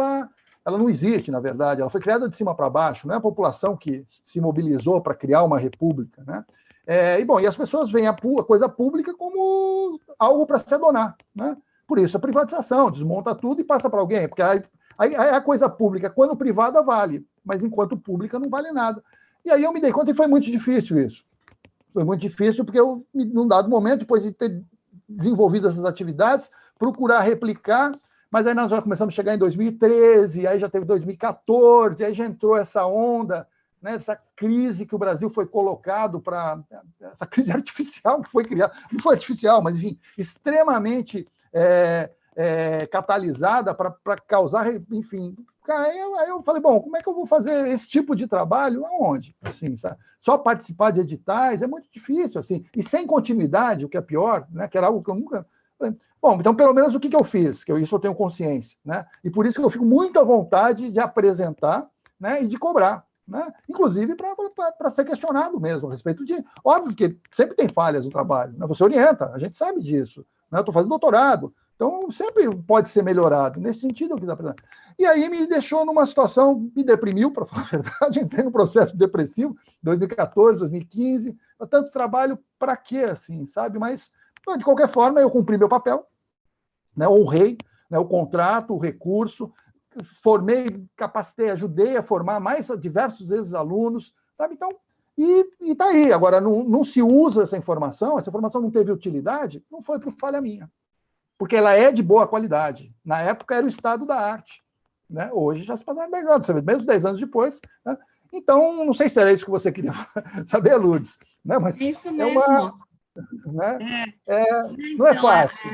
ela não existe, na verdade, ela foi criada de cima para baixo, não é a população que se mobilizou para criar uma república, né? E as pessoas veem a coisa pública como algo para se donar, né? Por isso a privatização, desmonta tudo e passa para alguém, porque aí a coisa pública, quando privada, vale, mas enquanto pública não vale nada. E aí eu me dei conta e foi muito difícil isso. Foi muito difícil porque eu, num dado momento, depois de ter desenvolvido essas atividades, procurar replicar, mas aí nós já começamos a chegar em 2013, aí já teve 2014, aí já entrou essa onda, né, essa crise que o Brasil foi colocado para... Essa crise artificial que foi criada, não foi artificial, mas, enfim, extremamente catalisada para causar, enfim... Cara, aí eu falei, bom, como é que eu vou fazer esse tipo de trabalho? Aonde? Assim, sabe? Só participar de editais é muito difícil, assim, e sem continuidade, o que é pior, né, que era algo que eu nunca... Bom, então, pelo menos o que eu fiz, isso eu tenho consciência, né? E por isso que eu fico muito à vontade de apresentar, né, e de cobrar, né? Inclusive para ser questionado mesmo a respeito de... Óbvio que sempre tem falhas no trabalho, né? Você orienta, a gente sabe disso, né? Eu estou fazendo doutorado, então sempre pode ser melhorado, nesse sentido eu quis apresentar. E aí me deixou numa situação, me deprimiu, para falar a verdade, entrei num processo depressivo, 2014, 2015, tanto trabalho para quê, assim, sabe? Mas, de qualquer forma, eu cumpri meu papel, né? Honrei, né, o contrato, o recurso, formei, capacitei, ajudei a formar mais diversos vezes alunos, sabe? Então, e está aí. Agora, não se usa essa informação não teve utilidade, não foi por falha minha, porque ela é de boa qualidade. Na época era o estado da arte, né? Hoje já se passaram 10 anos, mesmo 10 anos depois, né? Então, não sei se era isso que você queria saber, Lourdes, né? Mas isso mesmo. Né? Não é Então, fácil,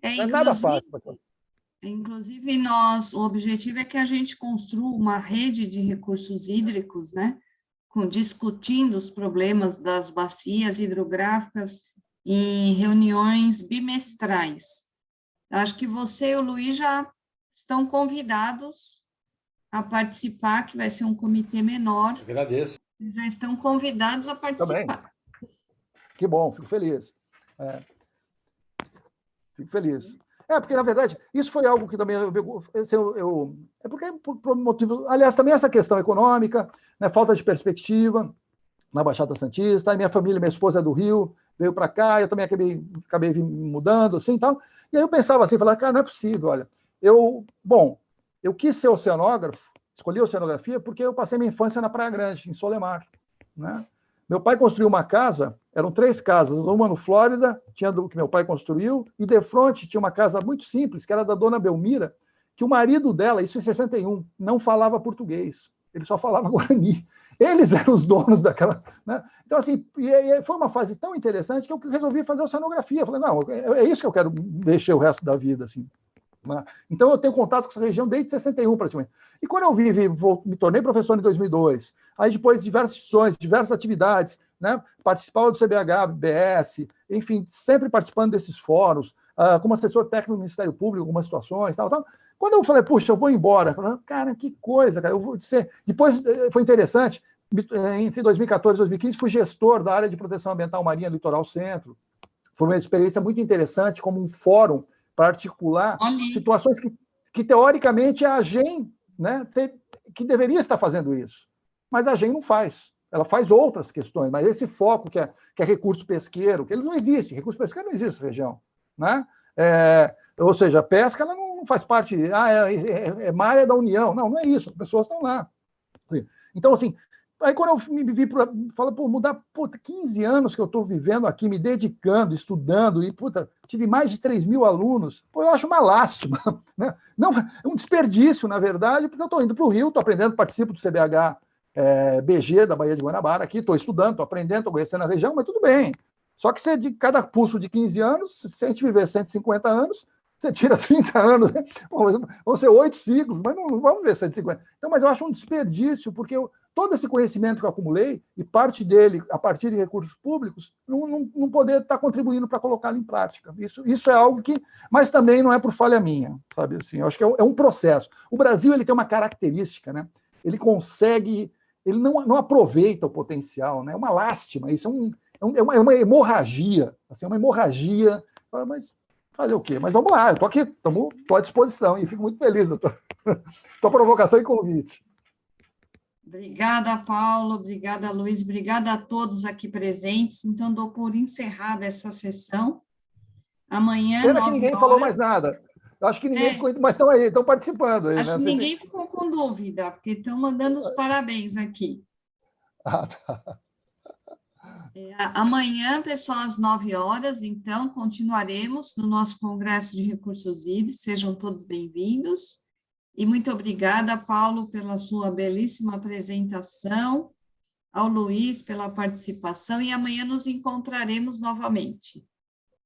não é nada fácil. Inclusive, o objetivo é que a gente construa uma rede de recursos hídricos, né? Discutindo os problemas das bacias hidrográficas em reuniões bimestrais. Acho que você e o Luiz já estão convidados a participar, que vai ser um comitê menor. Agradeço. Já estão convidados a participar. Também. Que bom, fico feliz. Fico feliz. Porque, na verdade, isso foi algo que também é porque, por motivo... Aliás, também essa questão econômica, né, falta de perspectiva na Baixada Santista, minha família, minha esposa é do Rio, veio para cá, eu também acabei mudando, assim, e tal. E aí eu pensava assim, falava, cara, não é possível, olha, eu quis ser oceanógrafo, escolhi oceanografia porque eu passei minha infância na Praia Grande, em Solemar, né? Meu pai construiu uma casa, eram 3 casas, uma no Flórida, tinha do que meu pai construiu, e de frente tinha uma casa muito simples, que era da dona Belmira, que o marido dela, isso em 61, não falava português, ele só falava guarani. Eles eram os donos daquela... Né? Então, assim, foi uma fase tão interessante que eu resolvi fazer ocenografia. Falei, não, é isso que eu quero mexer o resto da vida, assim. Né? Então, eu tenho contato com essa região desde 61, praticamente. E quando eu me tornei professor em 2002, aí depois diversas instituições, diversas atividades, né? Participava do CBH, BS, enfim, sempre participando desses fóruns, como assessor técnico do Ministério Público, algumas situações, tal. Quando eu falei, puxa, eu vou embora, eu falei, cara, que coisa, cara, eu vou ser... Depois foi interessante, entre 2014 e 2015, fui gestor da área de proteção ambiental marinha Litoral Centro. Foi uma experiência muito interessante, como um fórum para articular situações que teoricamente, a AGEM, né, que deveria estar fazendo isso. Mas a AGEM não faz. Ela faz outras questões, mas esse foco que é recurso pesqueiro, que eles não existem, recurso pesqueiro não existe na região. Né? Ou seja, a pesca ela não faz parte, é uma área da União. Não é isso, as pessoas estão lá. Então, assim, aí quando eu me vi, falo, pô, mudar, 15 anos que eu estou vivendo aqui, me dedicando, estudando, e, tive mais de 3 mil alunos, eu acho uma lástima. Né? Não, é um desperdício, na verdade, porque eu estou indo para o Rio, estou aprendendo, participo do CBH BG, da Baía de Guanabara, aqui, estou estudando, estou aprendendo, estou conhecendo a região, mas tudo bem. Só que de cada pulso de 15 anos, se a gente viver 150 anos, você tira 30 anos, né? Vão ser 8 ciclos, mas não vamos ver 150. Então, mas eu acho um desperdício, porque todo esse conhecimento que eu acumulei, e parte dele, a partir de recursos públicos, não poder estar contribuindo para colocá-lo em prática. Isso é algo que... Mas também não é por falha minha, sabe? Assim, eu acho que é um processo. O Brasil ele tem uma característica, né? Ele consegue... Ele não aproveita o potencial, né? É uma lástima. Isso é uma hemorragia. Assim, é uma hemorragia. Mas... fazer o quê? Mas vamos lá, eu estou aqui, estou à disposição e fico muito feliz da tua provocação e convite. Obrigada, Paulo, obrigada, Luiz, obrigada a todos aqui presentes. Então, dou por encerrada essa sessão. Amanhã, Pena que ninguém falou mais nada. Acho que ninguém ficou, mas estão aí, estão participando. Aí, acho né? que ninguém ficou com dúvida, porque estão mandando os parabéns aqui. Tá. Amanhã, pessoal, às 9 horas, então, continuaremos no nosso Congresso de Recursos Hídricos. Sejam todos bem-vindos. E muito obrigada, Paulo, pela sua belíssima apresentação, ao Luiz pela participação, e amanhã nos encontraremos novamente.